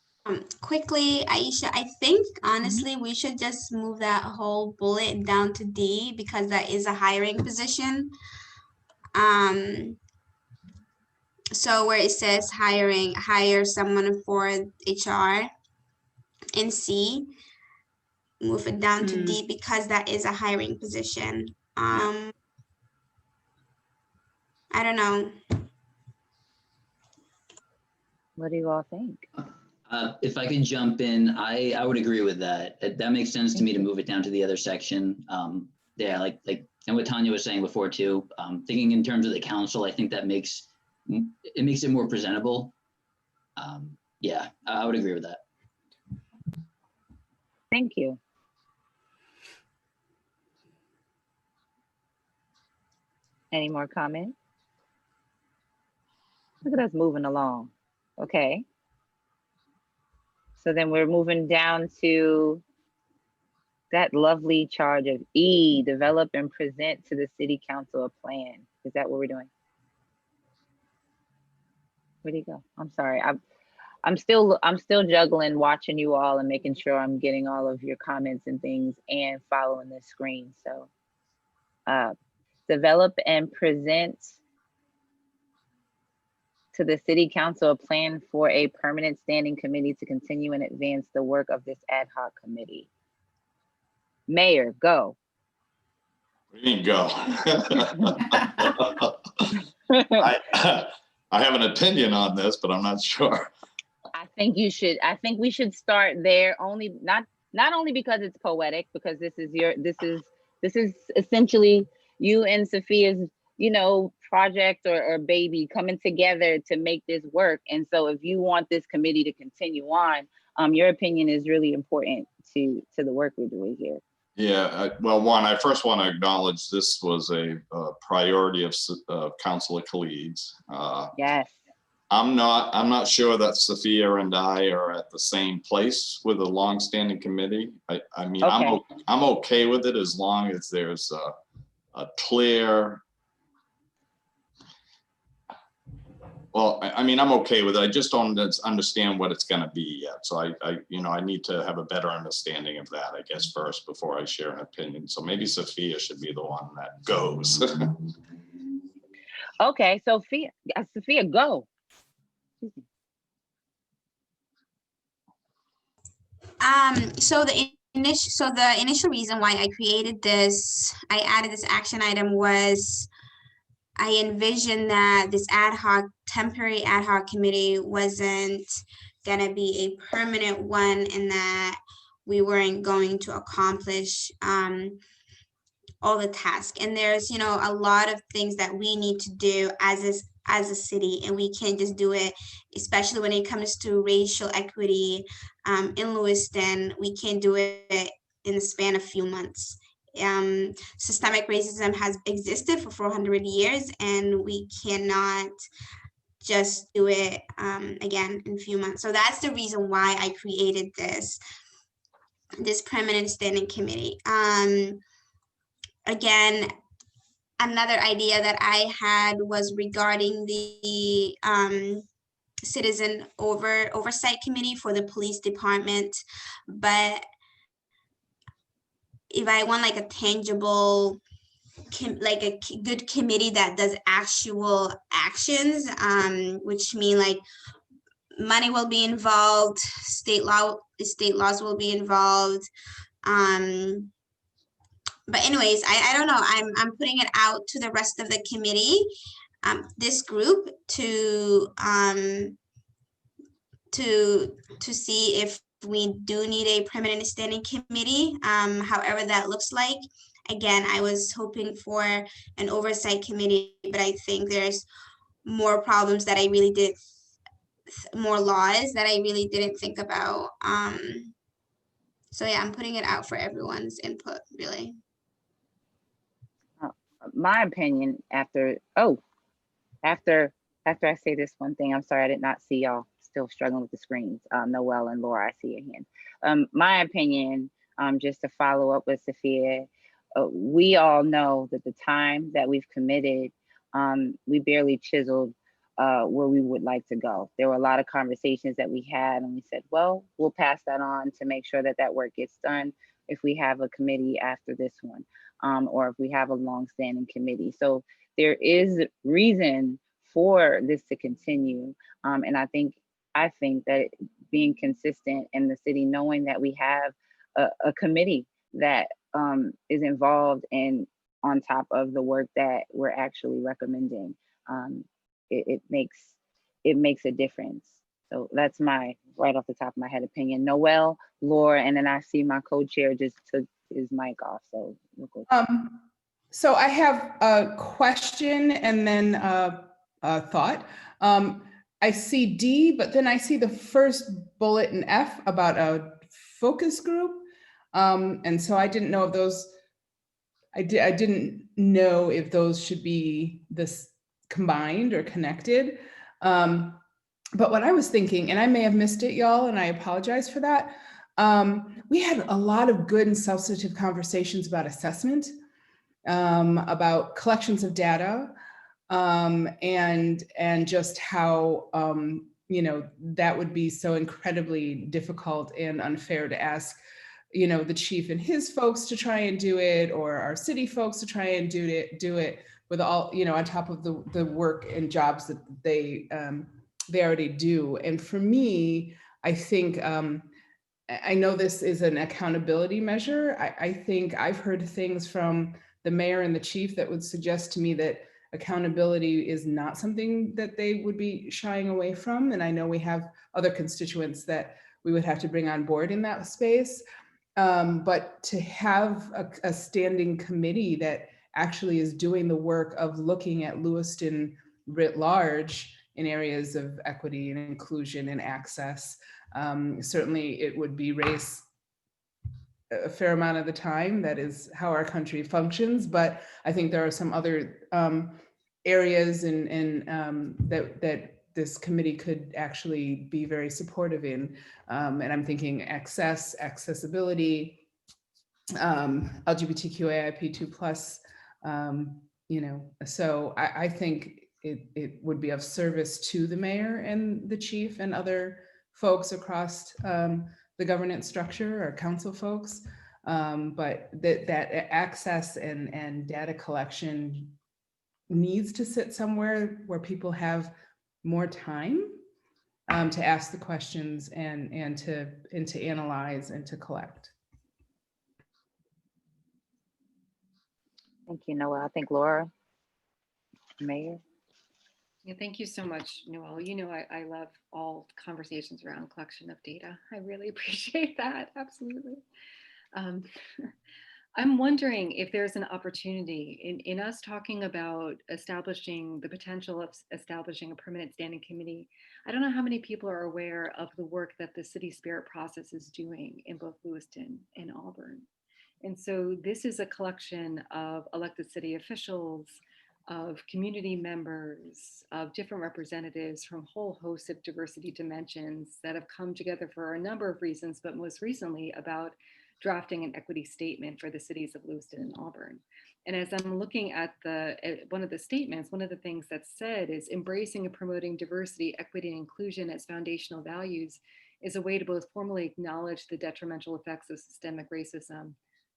quickly, Aisha, I think honestly we should just move that whole bullet down to D, because that is a hiring position. So where it says hire someone for HR, and C, move it down to D, because that is a hiring position. I don't know. What do you all think? If I could jump in, I would agree with that. That makes sense to me to move it down to the other section. Yeah, like and what Tanya was saying before too. Thinking in terms of the council, I think that makes it more presentable. Yeah, I would agree with that. Thank you. Any more comments? Look at us moving along. Okay. So then we're moving down to that lovely charge of E, develop and present to the city council a plan. Is that what we're doing? Where'd he go? I'm sorry. I'm still juggling watching you all and making sure I'm getting all of your comments and things and following the screen. So develop and present to the city council a plan for a permanent standing committee to continue and advance the work of this ad hoc committee. Mayor, go. What do you mean go? I have an opinion on this, but I'm not sure. I think we should start there, only not only because it's poetic, because this is essentially you and Sophia's, project or baby coming together to make this work. And so if you want this committee to continue on, your opinion is really important to the work we're doing here. Yeah, well, I first want to acknowledge this was a priority of Councilor Khalid's. Yes. I'm not sure that Sophia and I are at the same place with a long-standing committee. I mean, okay. I'm okay with it as long as there's a clear. Well, I mean, I'm okay with it. I just don't understand what it's going to be yet. So I need to have a better understanding of that, I guess, first before I share an opinion. So maybe Sophia should be the one that goes. Okay, Sophia, go. So the initial reason why I created this, I added this action item was I envisioned that this temporary ad hoc committee wasn't gonna be a permanent one, and that we weren't going to accomplish all the tasks. And there's, a lot of things that we need to do as a city, and we can't just do it, especially when it comes to racial equity in Lewiston. We can't do it in the span of a few months. Systemic racism has existed for 400 years, and we cannot just do it again in a few months. So that's the reason why I created this permanent standing committee. Again, another idea that I had was regarding the citizen oversight committee for the police department, but if I want like a tangible, like a good committee that does actual actions, which mean like money will be involved, state laws will be involved. But anyways, I don't know. I'm putting it out to the rest of the committee, this group, to see if we do need a permanent standing committee, however that looks like. Again, I was hoping for an oversight committee, but I think there's more problems that I really did, more laws that I really didn't think about. So yeah, I'm putting it out for everyone's input, really. My opinion after I say this one thing, I'm sorry, I did not see y'all, still struggling with the screens. Noelle and Laura, I see your hand. My opinion, just to follow up with Sophia, we all know that the time that we've committed, we barely chiseled where we would like to go. There were a lot of conversations that we had, and we said, well, we'll pass that on to make sure that work gets done if we have a committee after this one, or if we have a long-standing committee. So there is reason for this to continue. And I think that being consistent in the city, knowing that we have a committee that is involved in on top of the work that we're actually recommending, it makes a difference. So that's my right off the top of my head opinion. Noel, Laura, and then I see my co-chair just took his mic off. So we'll go. So I have a question and then a thought. I see D, but then I see the first bullet in F about a focus group. And so I didn't know if those, I didn't know if those should be this combined or connected. But what I was thinking, and I may have missed it, y'all, and I apologize for that. We had a lot of good and substantive conversations about assessment, about collections of data, and just how that would be so incredibly difficult and unfair to ask the chief and his folks to try and do it, or our city folks to try and do it with all on top of the work and jobs that they already do. And for me, I think I know this is an accountability measure. I think I've heard things from the mayor and the chief that would suggest to me that accountability is not something that they would be shying away from. And I know we have other constituents that we would have to bring on board in that space. But to have a standing committee that actually is doing the work of looking at Lewiston writ large in areas of equity and inclusion and access, certainly it would be race a fair amount of the time. That is how our country functions. But I think there are some other areas that this committee could actually be very supportive in. And I'm thinking accessibility, LGBTQIAP2+, so I think it would be of service to the mayor and the chief and other folks across the governance structure or council folks. But that access and data collection needs to sit somewhere where people have more time to ask the questions and to analyze and to collect. Thank you, Noel. I think Laura, Mayor. Yeah, thank you so much, Noel. I love all conversations around collection of data. I really appreciate that. Absolutely. I'm wondering if there's an opportunity in us talking about establishing the potential of establishing a permanent standing committee. I don't know how many people are aware of the work that the City Spirit process is doing in both Lewiston and Auburn. And so this is a collection of elected city officials, of community members, of different representatives from a whole host of diversity dimensions that have come together for a number of reasons, but most recently about drafting an equity statement for the cities of Lewiston and Auburn. And as I'm looking at one of the statements, one of the things that's said is embracing and promoting diversity, equity, and inclusion as foundational values is a way to both formally acknowledge the detrimental effects of systemic racism,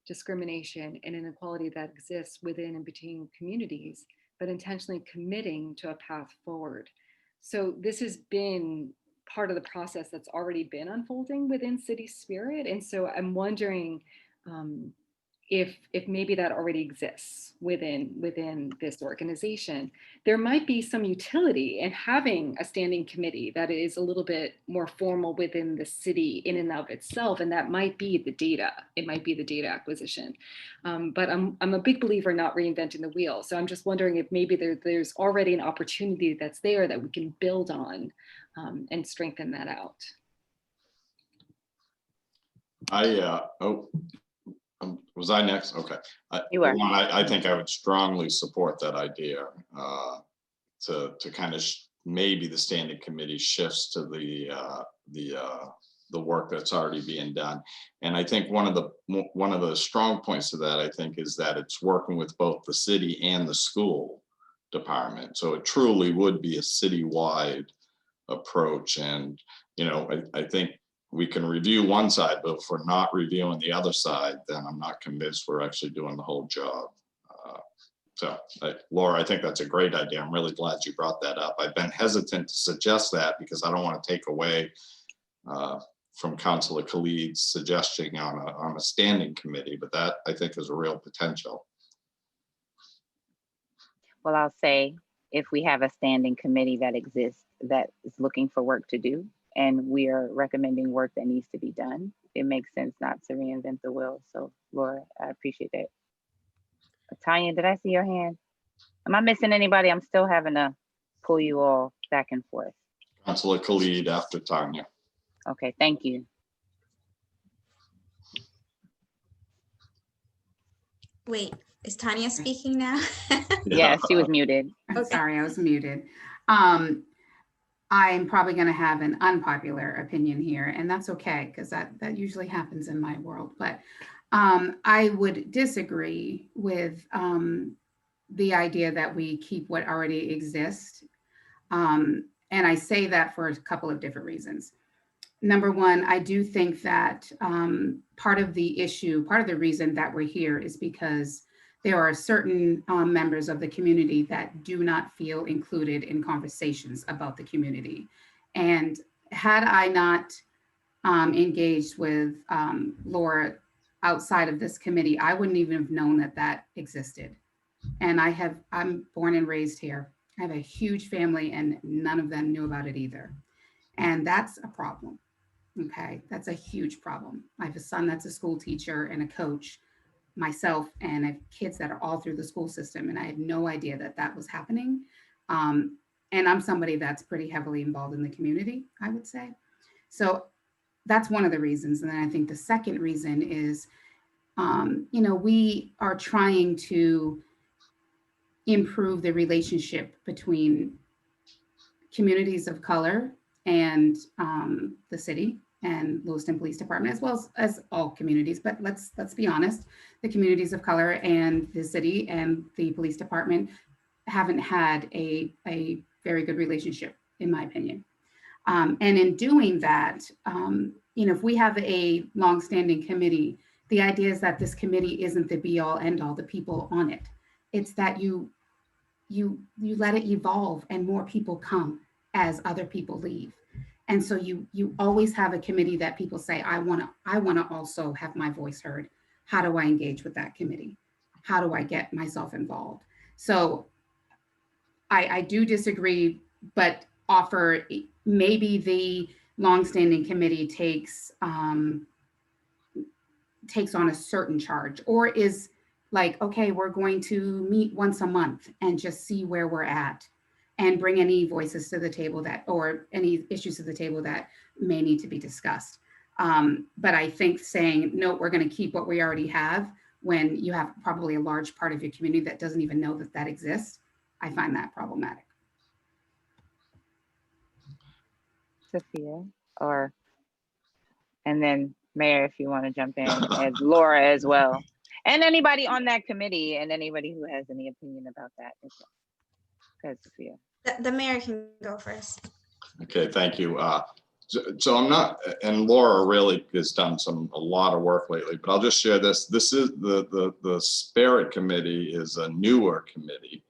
discrimination, and inequality that exists within and between communities, but intentionally committing to a path forward. So this has been part of the process that's already been unfolding within City Spirit. And so I'm wondering if maybe that already exists within this organization. There might be some utility in having a standing committee that is a little bit more formal within the city in and of itself, and that might be the data. It might be the data acquisition. But I'm a big believer in not reinventing the wheel. So I'm just wondering if maybe there's already an opportunity that's there that we can build on and strengthen that out. Was I next? Okay. You are. I think I would strongly support that idea to kind of maybe the standing committee shifts to the work that's already being done. And I think one of the strong points of that, I think, is that it's working with both the city and the school department. So it truly would be a citywide approach. And I think we can review one side, but if we're not reviewing the other side, then I'm not convinced we're actually doing the whole job. So Laura, I think that's a great idea. I'm really glad you brought that up. I've been hesitant to suggest that because I don't want to take away from Councilor Khalid's suggestion on a standing committee, but that I think is a real potential. Well, I'll say if we have a standing committee that exists that is looking for work to do, and we are recommending work that needs to be done, it makes sense not to reinvent the wheel. So Laura, I appreciate that. Tanya, did I see your hand? Am I missing anybody? I'm still having to pull you all back and forth. Councilor Khalid after Tanya. Okay, thank you. Wait, is Tanya speaking now? Yes, she was muted. I'm sorry, I was muted. I'm probably going to have an unpopular opinion here, and that's okay, because that usually happens in my world. But I would disagree with the idea that we keep what already exists. And I say that for a couple of different reasons. Number one, I do think that part of the reason that we're here is because there are certain members of the community that do not feel included in conversations about the community. And had I not engaged with Laura outside of this committee, I wouldn't even have known that that existed. And I'm born and raised here. I have a huge family and none of them knew about it either. And that's a problem. Okay, that's a huge problem. I have a son that's a school teacher and a coach, myself, and I have kids that are all through the school system, and I had no idea that that was happening. And I'm somebody that's pretty heavily involved in the community, I would say. So that's one of the reasons. And then I think the second reason is, we are trying to improve the relationship between communities of color and the city and Lewiston Police Department, as well as all communities. But let's be honest, the communities of color and the city and the police department haven't had a very good relationship, in my opinion. And in doing that, if we have a longstanding committee, the idea is that this committee isn't the be all end all, the people on it. It's that you let it evolve and more people come as other people leave. And so you always have a committee that people say, I want to also have my voice heard. How do I engage with that committee? How do I get myself involved? So I do disagree, but offer maybe the longstanding committee takes on a certain charge, or is like, okay, we're going to meet once a month and just see where we're at and bring any voices to the table or any issues to the table that may need to be discussed. But I think saying, no, we're going to keep what we already have when you have probably a large part of your community that doesn't even know that that exists, I find that problematic. Sophia, and then Mayor, if you want to jump in, and Laura as well. And anybody on that committee and anybody who has any opinion about that as well. Go ahead, Sophia. The mayor can go first. Okay, thank you. So I'm not, and Laura really has done a lot of work lately, but I'll just share this. This is the Spirit Committee is a newer committee.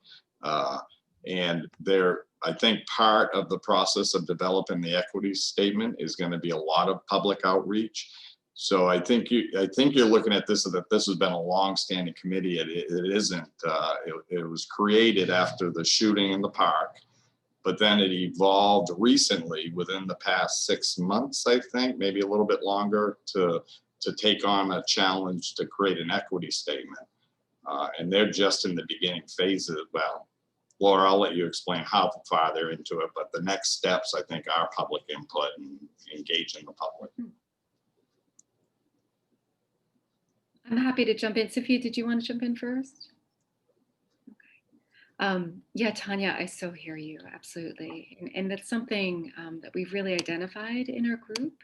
And I think part of the process of developing the equity statement is going to be a lot of public outreach. So I think you're looking at this, that this has been a long-standing committee. It isn't. It was created after the shooting in the park, but then it evolved recently within the past 6 months, I think, maybe a little bit longer, to take on a challenge to create an equity statement. And they're just in the beginning phases. Well, Laura, I'll let you explain how far they're into it, but the next steps, I think, are public input and engaging the public. I'm happy to jump in. Sophia, did you want to jump in first? Okay. Yeah, Tanya, I so hear you, absolutely. And that's something that we've really identified in our group,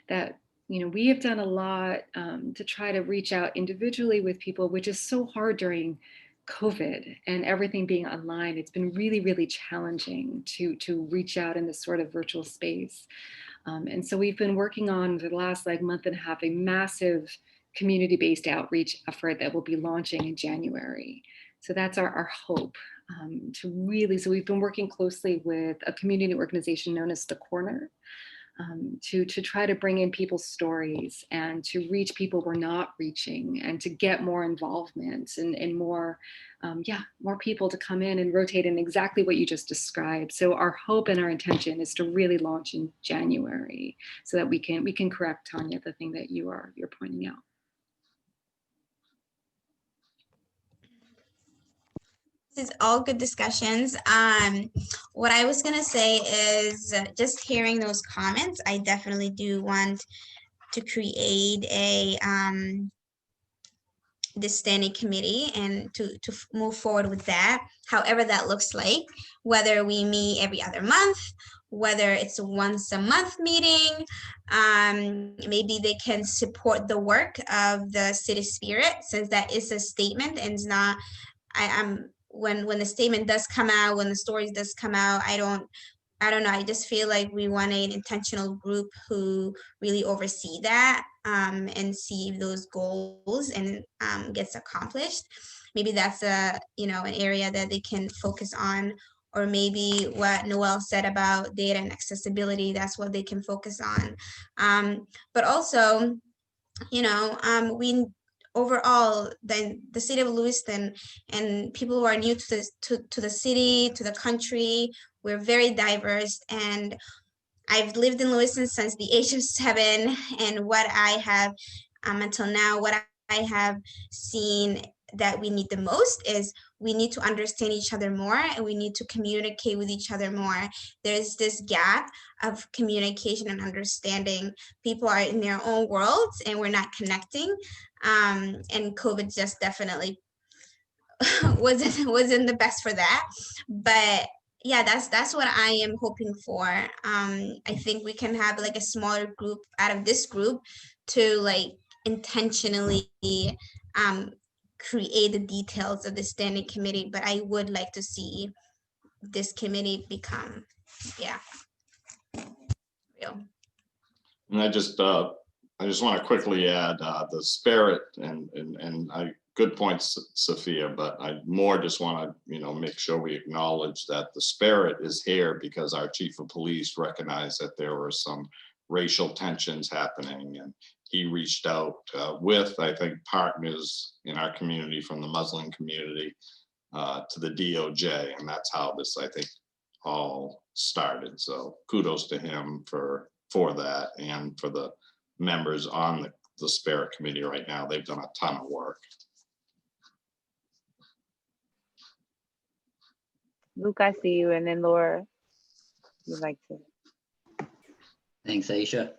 that we have done a lot to try to reach out individually with people, which is so hard during COVID and everything being online. It's been really, really challenging to reach out in this sort of virtual space. And so we've been working on the last month and a half, a massive community-based outreach effort that will be launching in January. So that's our hope, to really, so we've been working closely with a community organization known as The Corner, to try to bring in people's stories and to reach people we're not reaching, and to get more involvement and more, more people to come in and rotate in exactly what you just described. So our hope and our intention is to really launch in January so that we can correct, Tanya, the thing that you're pointing out. This is all good discussions. What I was gonna say is just hearing those comments, I definitely do want to create a this standing committee and to move forward with that, however that looks like, whether we meet every other month, whether it's a once a month meeting, maybe they can support the work of the city spirit, since that is a statement and it's not, when the statement does come out, when the stories does come out, I don't know, I just feel like we want an intentional group who really oversee that, and see if those goals and gets accomplished. Maybe that's an area that they can focus on, or maybe what Noel said about data and accessibility, that's what they can focus on. But also, we overall, the city of Lewiston and people who are new to the city, to the country, we're very diverse. And I've lived in Lewiston since the age of 7, and what I have until now, what I have seen that we need the most is we need to understand each other more, and we need to communicate with each other more. There's this gap of communication and understanding. People are in their own worlds and we're not connecting. And COVID just definitely wasn't the best for that. But yeah, that's what I am hoping for. I think we can have like a smaller group out of this group to like intentionally create the details of the standing committee, but I would like to see this committee become, real. And I just want to quickly add the spirit and good points, Sophia, but I more just want to, make sure we acknowledge that the spirit is here because our chief of police recognized that there were some racial tensions happening, and he reached out with, I think, partners in our community from the Muslim community to the DOJ, and that's how this, I think, all started. So kudos to him for that, and for the members on the Spirit Committee right now. They've done a ton of work. Luke, I see you, and then Laura, you'd like to. Thanks, Aisha.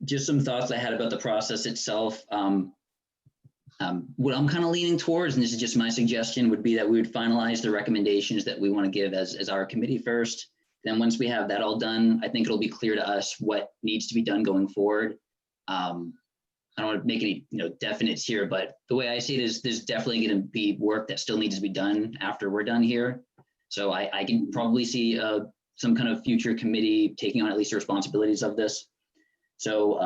Just some thoughts I had about the process itself. What I'm kind of leaning towards, and this is just my suggestion, would be that we would finalize the recommendations that we want to give as our committee first. Then once we have that all done, I think it'll be clear to us what needs to be done going forward. I don't want to make any definites here, but the way I see it is there's definitely going to be work that still needs to be done after we're done here. So I can probably see some kind of future committee taking on at least the responsibilities of this. So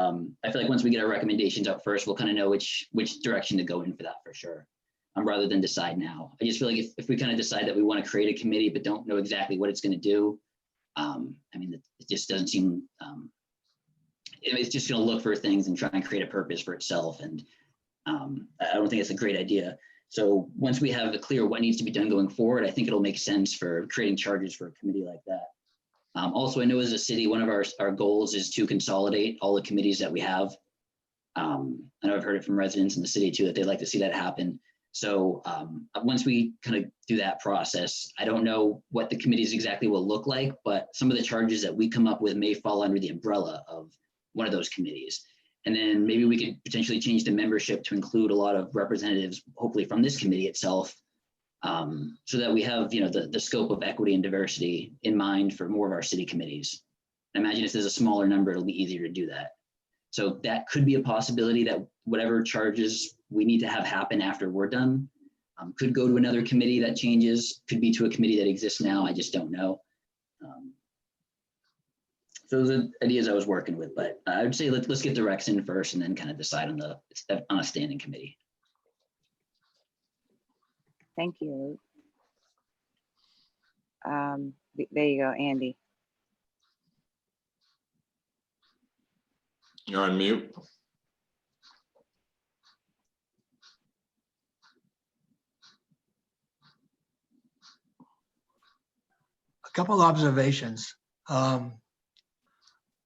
I feel like once we get our recommendations out first, we'll kind of know which direction to go in for that for sure, rather than decide now. I just feel like if we kind of decide that we want to create a committee but don't know exactly what it's going to do, I mean, it just doesn't seem, it's just going to look for things and try and create a purpose for itself. And I don't think it's a great idea. So once we have clear what needs to be done going forward, I think it'll make sense for creating charges for a committee like that. Also, I know as a city, one of our goals is to consolidate all the committees that we have. I know I've heard it from residents in the city too, that they'd like to see that happen. So once we kind of do that process, I don't know what the committees exactly will look like, but some of the charges that we come up with may fall under the umbrella of one of those committees. And then maybe we could potentially change the membership to include a lot of representatives, hopefully from this committee itself, so that we have the scope of equity and diversity in mind for more of our city committees. I imagine if there's a smaller number, it'll be easier to do that. So that could be a possibility, that whatever charges we need to have happen after we're done could go to another committee that changes, could be to a committee that exists now. I just don't know. So those are the ideas I was working with, but I would say let's get the recs in first and then kind of decide on a standing committee. Thank you. There you go, Andy. You're on mute. A couple observations.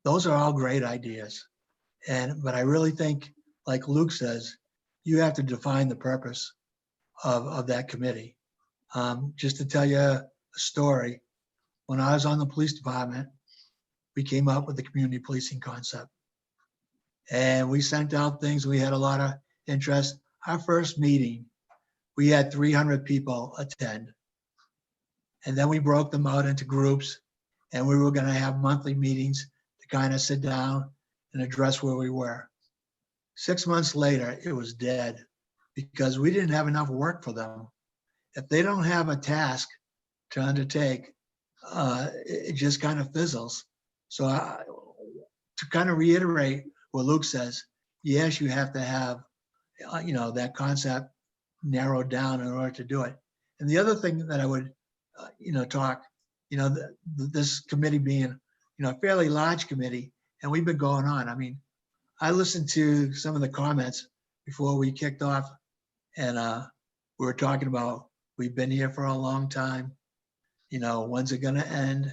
Those are all great ideas. But I really think, like Luke says, you have to define the purpose of that committee. Just to tell you a story, when I was on the police department, we came up with the community policing concept. And we sent out things, we had a lot of interest. Our first meeting, we had 300 people attend. And then we broke them out into groups, and we were gonna have monthly meetings to kind of sit down and address where we were. 6 months later, it was dead because we didn't have enough work for them. If they don't have a task to undertake, it just kind of fizzles. So to kind of reiterate what Luke says, yes, you have to have, that concept narrowed down in order to do it. And the other thing that I would, this committee being, a fairly large committee, and we've been going on. I mean, I listened to some of the comments before we kicked off, and we were talking about, we've been here for a long time, when's it gonna end?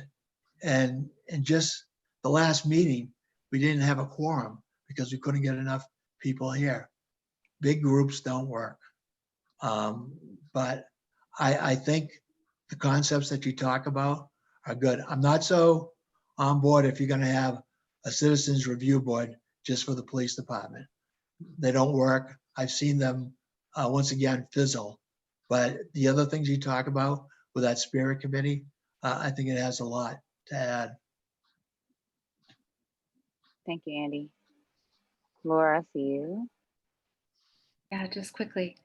And just the last meeting, we didn't have a quorum because we couldn't get enough people here. Big groups don't work. But I think the concepts that you talk about are good. I'm not so on board if you're gonna have a citizens review board just for the police department. They don't work. I've seen them, once again, fizzle. But the other things you talk about with that spirit committee, I think it has a lot to add. Thank you, Andy. Laura, I see you. Yeah, just quickly.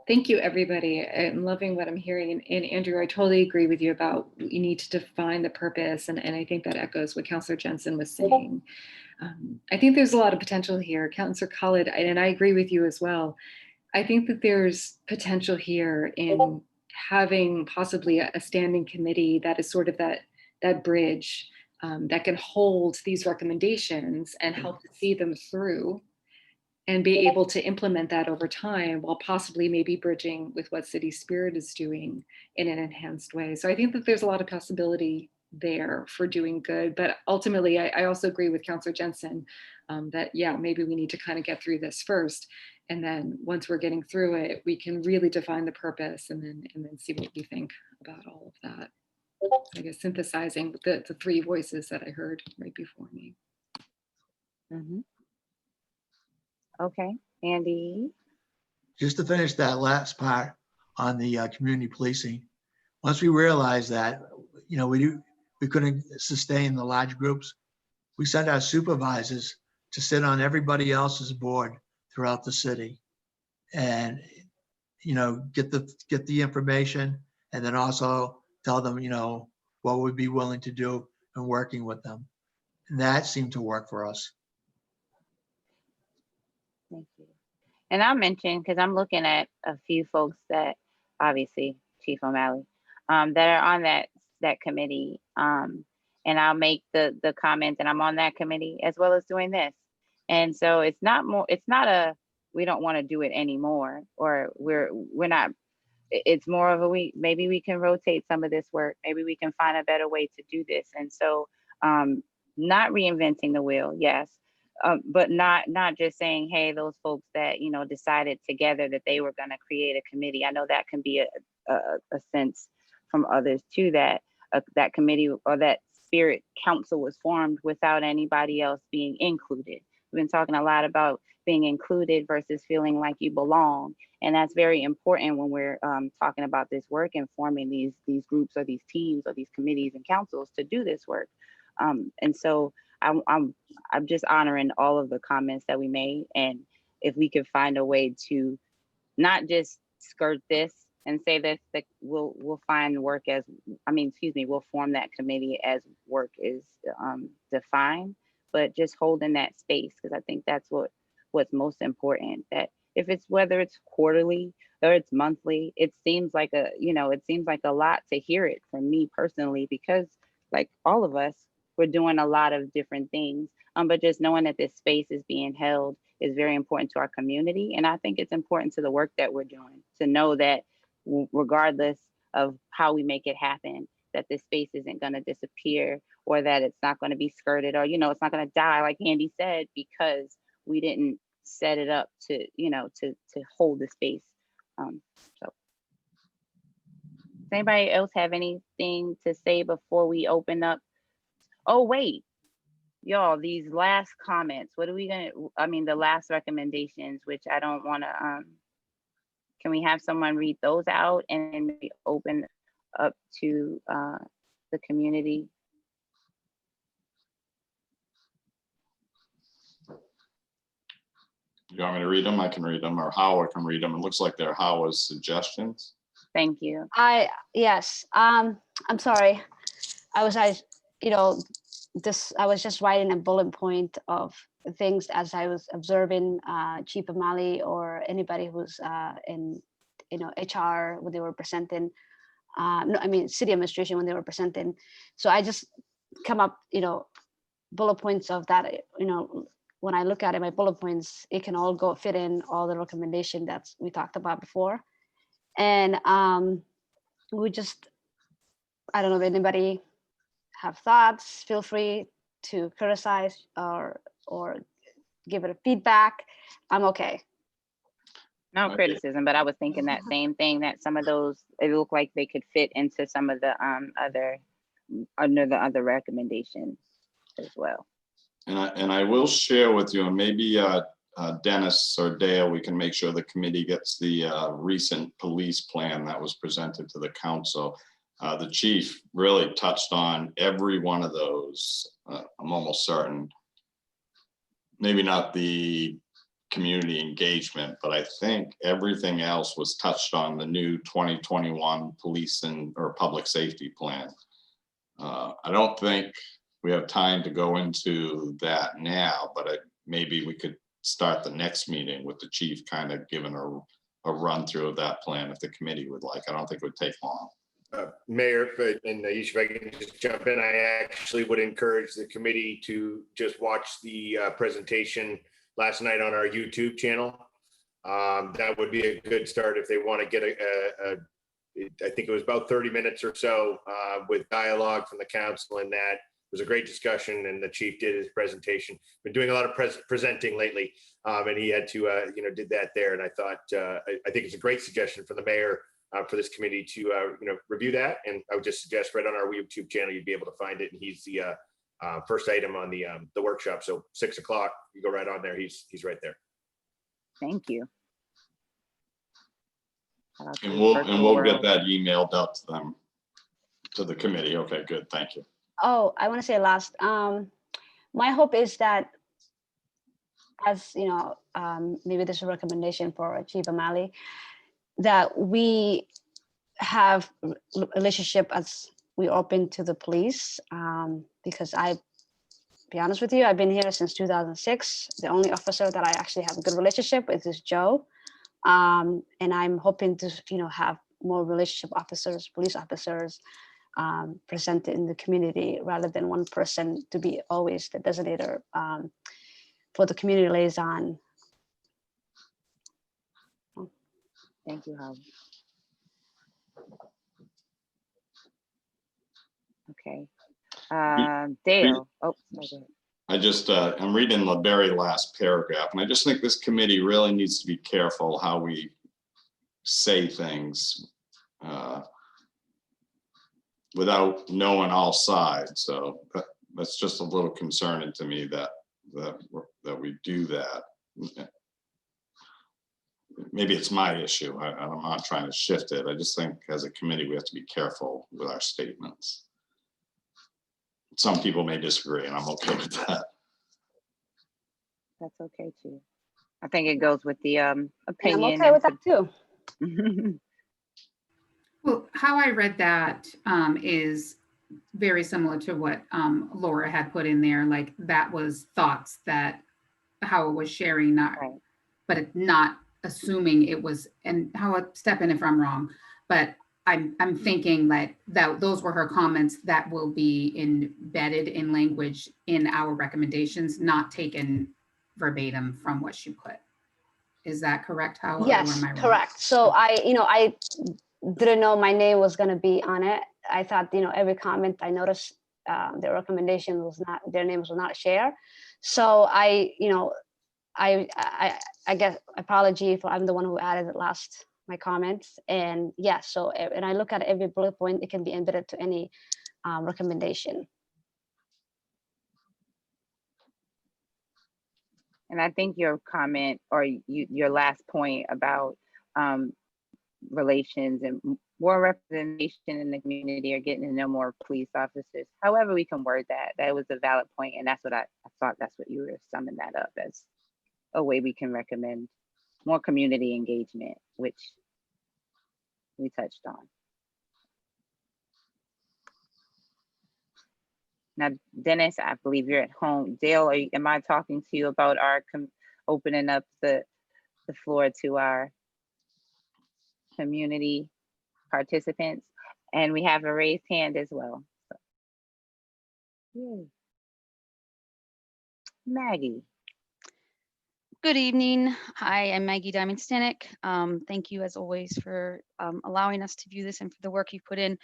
Thank you, everybody. I'm loving what I'm hearing. And Andrew, I totally agree with you about you need to define the purpose. And I think that echoes what Councillor Jensen was saying. I think there's a lot of potential here. Councillor Khalid, and I agree with you as well. I think that there's potential here in having possibly a standing committee that is sort of that bridge that can hold these recommendations and help to see them through and be able to implement that over time while possibly maybe bridging with what City Spirit is doing in an enhanced way. So I think that there's a lot of possibility there for doing good. But ultimately, I also agree with Councillor Jensen that, yeah, maybe we need to kind of get through this first. And then once we're getting through it, we can really define the purpose and then see what we think about all of that. I guess synthesizing the three voices that I heard right before me. Mm-hmm. Okay, Andy. Just to finish that last part on the community policing, once we realized that, we couldn't sustain the large groups, we sent our supervisors to sit on everybody else's board throughout the city and, get the information and then also tell them, what we'd be willing to do and working with them. And that seemed to work for us. Thank you. And I'll mention, because I'm looking at a few folks that, obviously, Chief O'Malley, that are on that committee. And I'll make the comment that I'm on that committee as well as doing this. And so it's not we don't want to do it anymore, or we're not, it's more of maybe we can rotate some of this work. Maybe we can find a better way to do this. And so not reinventing the wheel, yes. But not just saying, hey, those folks that, decided together that they were going to create a committee. I know that can be a sense from others too, that that committee or that spirit council was formed without anybody else being included. We've been talking a lot about being included versus feeling like you belong. And that's very important when we're talking about this work and forming these groups or these teams or these committees and councils to do this work. And so I'm just honoring all of the comments that we made. And if we could find a way to not just skirt this and say that we'll find work we'll form that committee as work is defined, but just holding that space, because I think that's what's most important. That if it's whether it's quarterly or it's monthly. It seems like it seems like a lot to hear it from me personally, because like all of us, we're doing a lot of different things. But just knowing that this space is being held is very important to our community. And I think it's important to the work that we're doing to know that regardless of how we make it happen, that this space isn't going to disappear, or that it's not going to be skirted, or, it's not going to die, like Andy said, because we didn't set it up to, to hold the space. So does anybody else have anything to say before we open up? Oh, wait, y'all, these last comments, what are we the last recommendations, which I don't want to, can we have someone read those out and then maybe open up to the community? You want me to read them? I can read them, or Howard can read them. It looks like they're Howard's suggestions. Thank you. Yes. I'm sorry. I was just writing a bullet point of things as I was observing Chief O'Malley or anybody who's in HR when they were presenting. No, I mean city administration when they were presenting. So I just come up, bullet points of that. When I look at it, my bullet points, it can all fit in all the recommendation that we talked about before. And we just, I don't know if anybody have thoughts, feel free to criticize or give it a feedback. I'm okay. No criticism, but I was thinking that same thing, that some of those, it looked like they could fit into some of the under the other recommendations as well. And I will share with you, and maybe Dennis or Dale, we can make sure the committee gets the recent police plan that was presented to the council. The chief really touched on every one of those. I'm almost certain, maybe not the community engagement, but I think everything else was touched on the new 2021 police or public safety plan. I don't think we have time to go into that now, but maybe we could start the next meeting with the chief kind of giving a run through of that plan if the committee would like. I don't think it would take long. Mayor, and if I can just jump in, I actually would encourage the committee to just watch the presentation last night on our YouTube channel. That would be a good start if they want to get I think it was about 30 minutes or so with dialogue from the council, and that was a great discussion, and the chief did his presentation. Been doing a lot of presenting lately, and he had to, did that there. And I thought, I think it's a great suggestion from the mayor for this committee to, review that. And I would just suggest right on our YouTube channel, you'd be able to find it. And he's the first item on the workshop. So 6 o'clock, you go right on there. He's right there. Thank you. And we'll get that emailed out to them, to the committee. Okay, good. Thank you. Oh, I want to say last, my hope is that, as maybe this is a recommendation for Chief O'Malley, that we have relationship as we open to the police, because be honest with you, I've been here since 2006. The only officer that I actually have a good relationship with is Joe. And I'm hoping to, have more relationship officers, police officers, presented in the community, rather than one person to be always the designator for the community liaison. Thank you, Howard. Okay. Dale. Oh, okay. I just, I'm reading the very last paragraph, and I just think this committee really needs to be careful how we say things without knowing all sides. So that's just a little concerning to me that we do that. Maybe it's my issue. I'm not trying to shift it. I just think as a committee, we have to be careful with our statements. Some people may disagree, and I'm okay with that. That's okay too. I think it goes with the opinion. I'm okay with that too. Well, how I read that is very similar to what Laura had put in there. Like that was thoughts that Howard was sharing, not, right. But it's not assuming it was, and Howard, step in if I'm wrong, but I'm thinking that those were her comments that will be embedded in language in our recommendations, not taken verbatim from what she put. Is that correct, Howard? Yes, correct. So I didn't know my name was going to be on it. I thought, every comment I noticed, their recommendation was not, their names were not shared. So I guess apology for I'm the one who added my comments. And yeah, so, and I look at every bullet point, it can be embedded to any recommendation. And I think your comment or your last point about relations and more representation in the community or getting to know more police officers, however we can word that, that was a valid point. And that's what I thought that's what you were summing that up as a way we can recommend more community engagement, which we touched on. Now, Dennis, I believe you're at home. Dale, am I talking to you about our opening up the floor to our community participants? And we have a raised hand as well. So. Yay. Maggie. Good evening. Hi, I'm Maggie Diamond-Stanek. Thank you as always for allowing us to view this and for the work you've put in.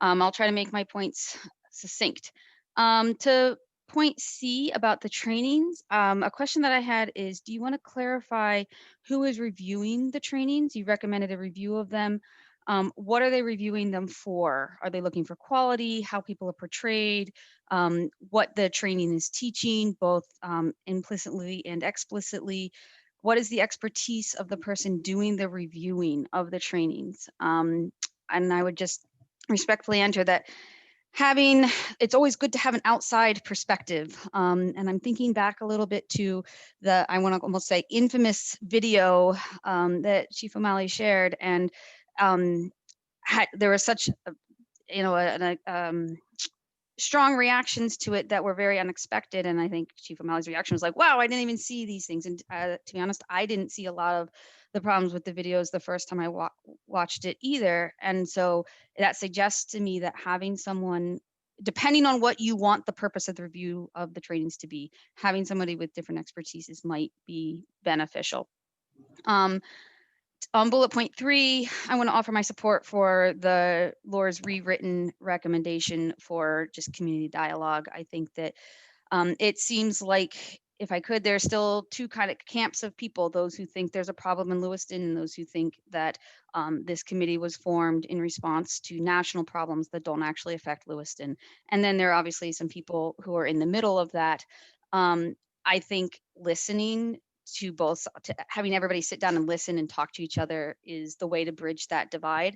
I'll try to make my points succinct. To point C about the trainings, a question that I had is, do you want to clarify who is reviewing the trainings? You recommended a review of them. What are they reviewing them for? Are they looking for quality, how people are portrayed, what the training is teaching, both implicitly and explicitly? What is the expertise of the person doing the reviewing of the trainings? And I would just respectfully enter that it's always good to have an outside perspective. And I'm thinking back a little bit to I want to almost say infamous video that Chief O'Malley shared. And there was such, strong reactions to it that were very unexpected. And I think Chief O'Malley's reaction was like, wow, I didn't even see these things. And to be honest, I didn't see a lot of the problems with the videos the first time I watched it either. And so that suggests to me that having someone, depending on what you want the purpose of the review of the trainings to be, having somebody with different expertises might be beneficial. On bullet point 3, I want to offer my support for Laura's rewritten recommendation for just community dialogue. I think that it seems like, if I could, there's still two kind of camps of people, those who think there's a problem in Lewiston and those who think that this committee was formed in response to national problems that don't actually affect Lewiston. And then there are obviously some people who are in the middle of that. I think listening to having everybody sit down and listen and talk to each other is the way to bridge that divide.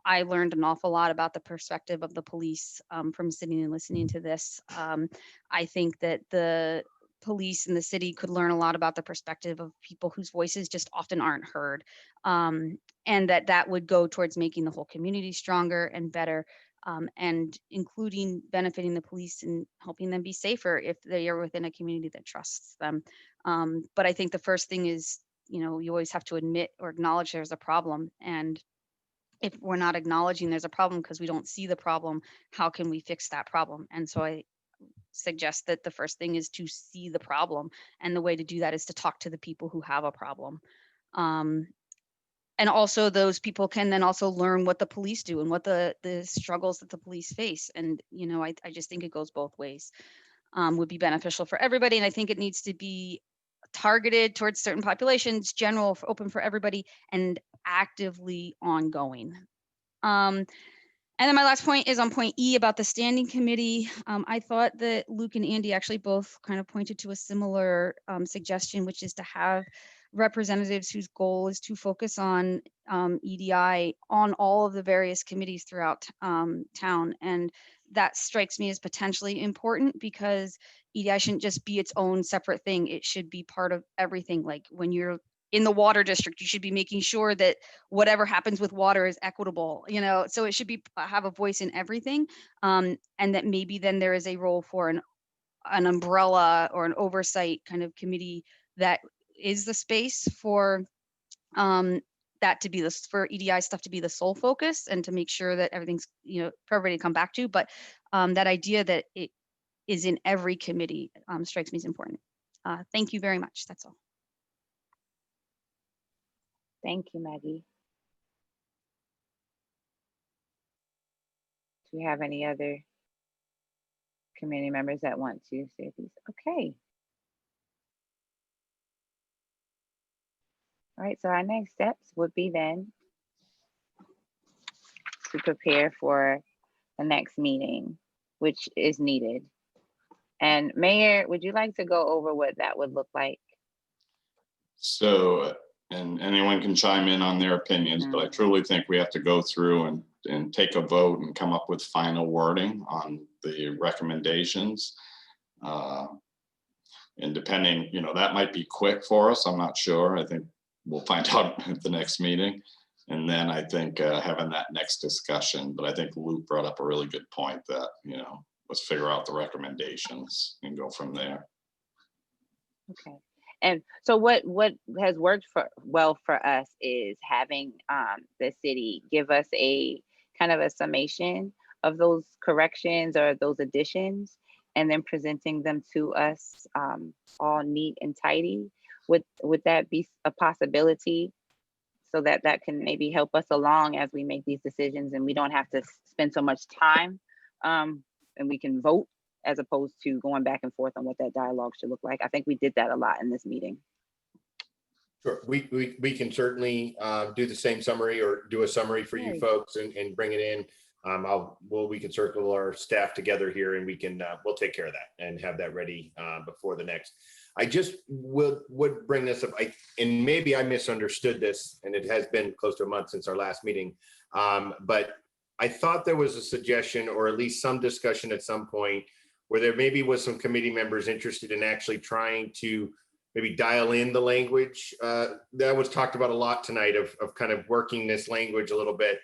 I learned an awful lot about the perspective of the police from sitting and listening to this. I think that the police in the city could learn a lot about the perspective of people whose voices just often aren't heard. And that would go towards making the whole community stronger and better. And including benefiting the police and helping them be safer if they are within a community that trusts them. But I think the first thing is, you always have to admit or acknowledge there's a problem. And if we're not acknowledging there's a problem because we don't see the problem, how can we fix that problem? And so I suggest that the first thing is to see the problem. And the way to do that is to talk to the people who have a problem. And also those people can then also learn what the police do and what the struggles that the police face. And, I just think it goes both ways. Would be beneficial for everybody. And I think it needs to be targeted towards certain populations, general, open for everybody, and actively ongoing. And then my last point is on point E about the standing committee. I thought that Luke and Andy actually both kind of pointed to a similar suggestion, which is to have representatives whose goal is to focus on EDI on all of the various committees throughout town. And that strikes me as potentially important because EDI shouldn't just be its own separate thing. It should be part of everything. Like when you're in the water district, you should be making sure that whatever happens with water is equitable, so it should be have a voice in everything. And that maybe then there is a role for an umbrella or an oversight kind of committee that is the space for that to be this for EDI stuff to be the sole focus and to make sure that everything's, for everybody to come back to. But that idea that it is in every committee strikes me as important. Thank you very much. That's all. Thank you, Maggie. Do we have any other committee members that want to say these? Okay. All right, so our next steps would be then to prepare for the next meeting, which is needed. And Mayor, would you like to go over what that would look like? So, and anyone can chime in on their opinions, but I truly think we have to go through and take a vote and come up with final wording on the recommendations. And depending, that might be quick for us. I'm not sure. I think we'll find out at the next meeting. And then I think having that next discussion, but I think Luke brought up a really good point that, let's figure out the recommendations and go from there. Okay. And so what has worked well for us is having the city give us a kind of a summation of those corrections or those additions, and then presenting them to us all neat and tidy. Would that be a possibility, so that can maybe help us along as we make these decisions and we don't have to spend so much time and we can vote as opposed to going back and forth on what that dialogue should look like? I think we did that a lot in this meeting. Sure, we can certainly do the same summary or do a summary for you folks and bring it in. We can circle our staff together here and we can we'll take care of that and have that ready before the next. I just would bring this up, and maybe I misunderstood this, and it has been close to a month since our last meeting, but I thought there was a suggestion or at least some discussion at some point where there maybe was some committee members interested in actually trying to maybe dial in the language. That was talked about a lot tonight of kind of working this language a little bit.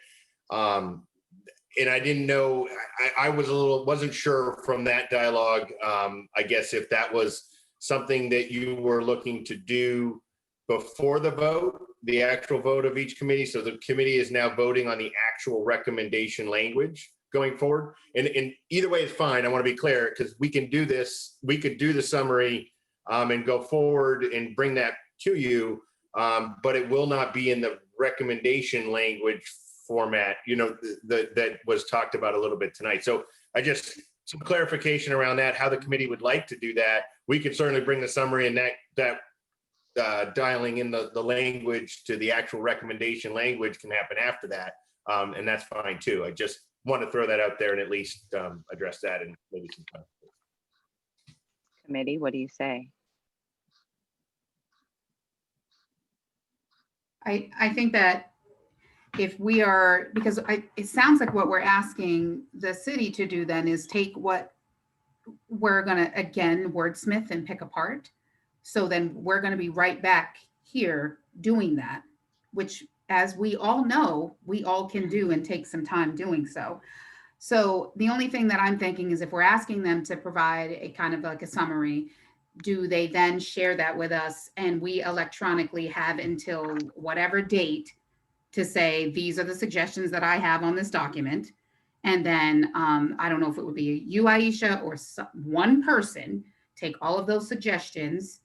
And I didn't know, I wasn't sure from that dialogue, I guess if that was something that you were looking to do before the vote, the actual vote of each committee. So the committee is now voting on the actual recommendation language going forward. And either way is fine. I want to be clear because we can do this. We could do the summary and go forward and bring that to you, but it will not be in the recommendation language format, that was talked about a little bit tonight. So some clarification around that, how the committee would like to do that. We could certainly bring the summary and that dialing in the language to the actual recommendation language can happen after that. And that's fine too. I just want to throw that out there and at least address that and maybe some time. Committee, what do you say? I think that if we are, because it sounds like what we're asking the city to do then is take what we're gonna, again, wordsmith and pick apart. So then we're gonna be right back here doing that, which as we all know, we all can do and take some time doing so. So the only thing that I'm thinking is if we're asking them to provide a kind of like a summary, do they then share that with us and we electronically have until whatever date to say, these are the suggestions that I have on this document. And then I don't know if it would be you, Aisha, or one person take all of those suggestions,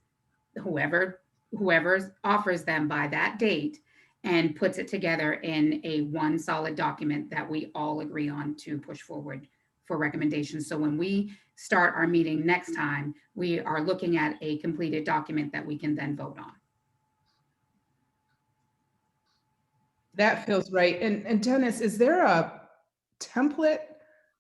whoever offers them by that date, and puts it together in a one solid document that we all agree on to push forward for recommendations. So when we start our meeting next time, we are looking at a completed document that we can then vote on. That feels right. And Dennis, is there a template,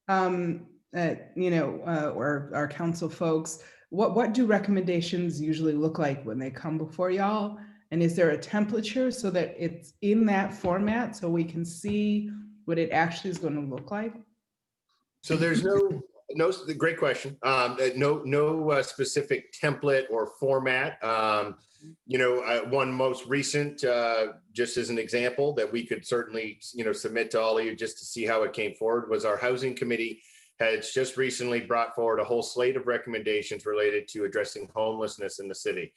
or our council folks, what do recommendations usually look like when they come before y'all? And is there a templature so that it's in that format so we can see what it actually is going to look like? So there's no, great question. No specific template or format. One most recent, just as an example that we could certainly, submit to all of you just to see how it came forward, was our housing committee has just recently brought forward a whole slate of recommendations related to addressing homelessness in the city.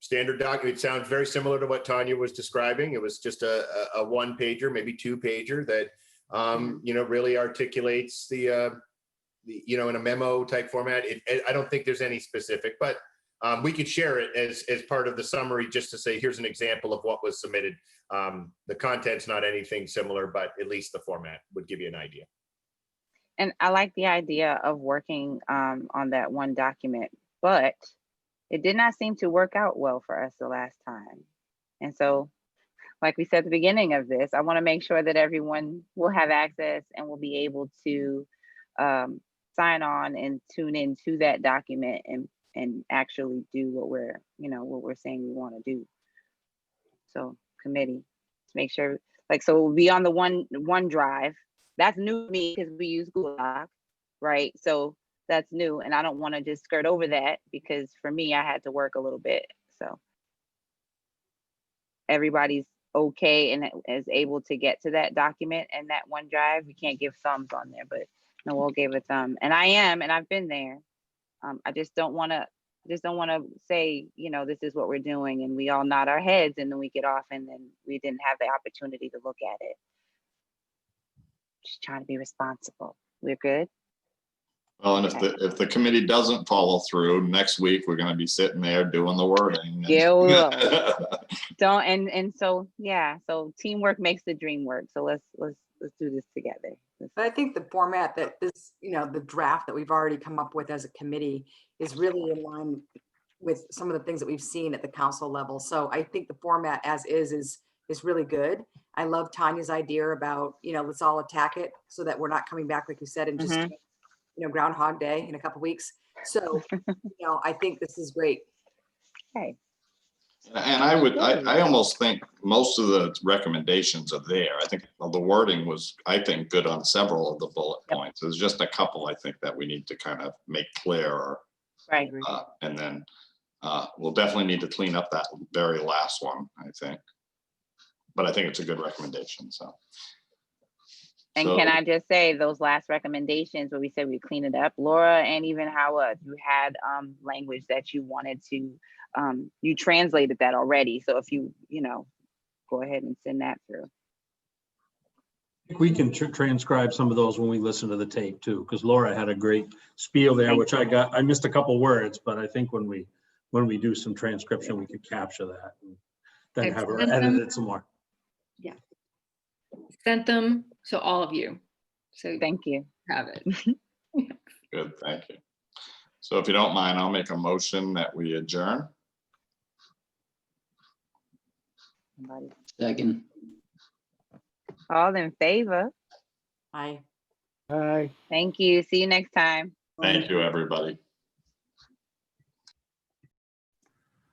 standard document. It sounds very similar to what Tanya was describing. It was just a one pager, maybe two pager that, you know, really articulates the, you know, in a memo type format. I don't think there's any specific, but we could share it as part of the summary, just to say, here's an example of what was submitted. The content's not anything similar, but at least the format would give you an idea. And I like the idea of working on that one document, but it did not seem to work out well for us the last time. And so, like we said at the beginning of this, I want to make sure that everyone will have access and will be able to sign on and tune into that document and actually do what we're, you know, what we're saying we want to do. So committee, to make sure, like, so we'll be on the OneDrive. That's new to me because we use Google Doc, right? So that's new, and I don't want to just skirt over that because for me, I had to work a little bit. So everybody's okay and is able to get to that document and that OneDrive. We can't give thumbs on there, but Noel gave a thumb, and I am, and I've been there. I just don't want to say, you know, this is what we're doing, and we all nod our heads, and then we get off, and then we didn't have the opportunity to look at it. Just trying to be responsible. We're good. Well, and if the committee doesn't follow through, next week we're going to be sitting there doing the wording. Yeah, don't and so yeah, so teamwork makes the dream work. So let's do this together. But I think the format that this, you know, the draft that we've already come up with as a committee is really in line with some of the things that we've seen at the council level. So I think the format as is really good. I love Tanya's idea about, you know, let's all attack it so that we're not coming back, like you said, and just, you know, Groundhog Day in a couple of weeks. So, you know, I think this is great. Okay. And I almost think most of the recommendations are there. I think the wording was, I think, good on several of the bullet points. There's just a couple, I think, that we need to kind of make clear. Right. And then we'll definitely need to clean up that very last one, I think. But I think it's a good recommendation, so. And can I just say those last recommendations where we said we clean it up, Laura and even Howard, you had language that you wanted to, you translated that already. So if you know, go ahead and send that through. We can transcribe some of those when we listen to the tape too, because Laura had a great spiel there, which I missed a couple words, but I think when we do some transcription, we could capture that and then have her edit it some more. Yeah. Sent them to all of you. So thank you. Have it. Good, thank you. So if you don't mind, I'll make a motion that we adjourn. Second. All in favor? Aye. Thank you. See you next time. Thank you, everybody.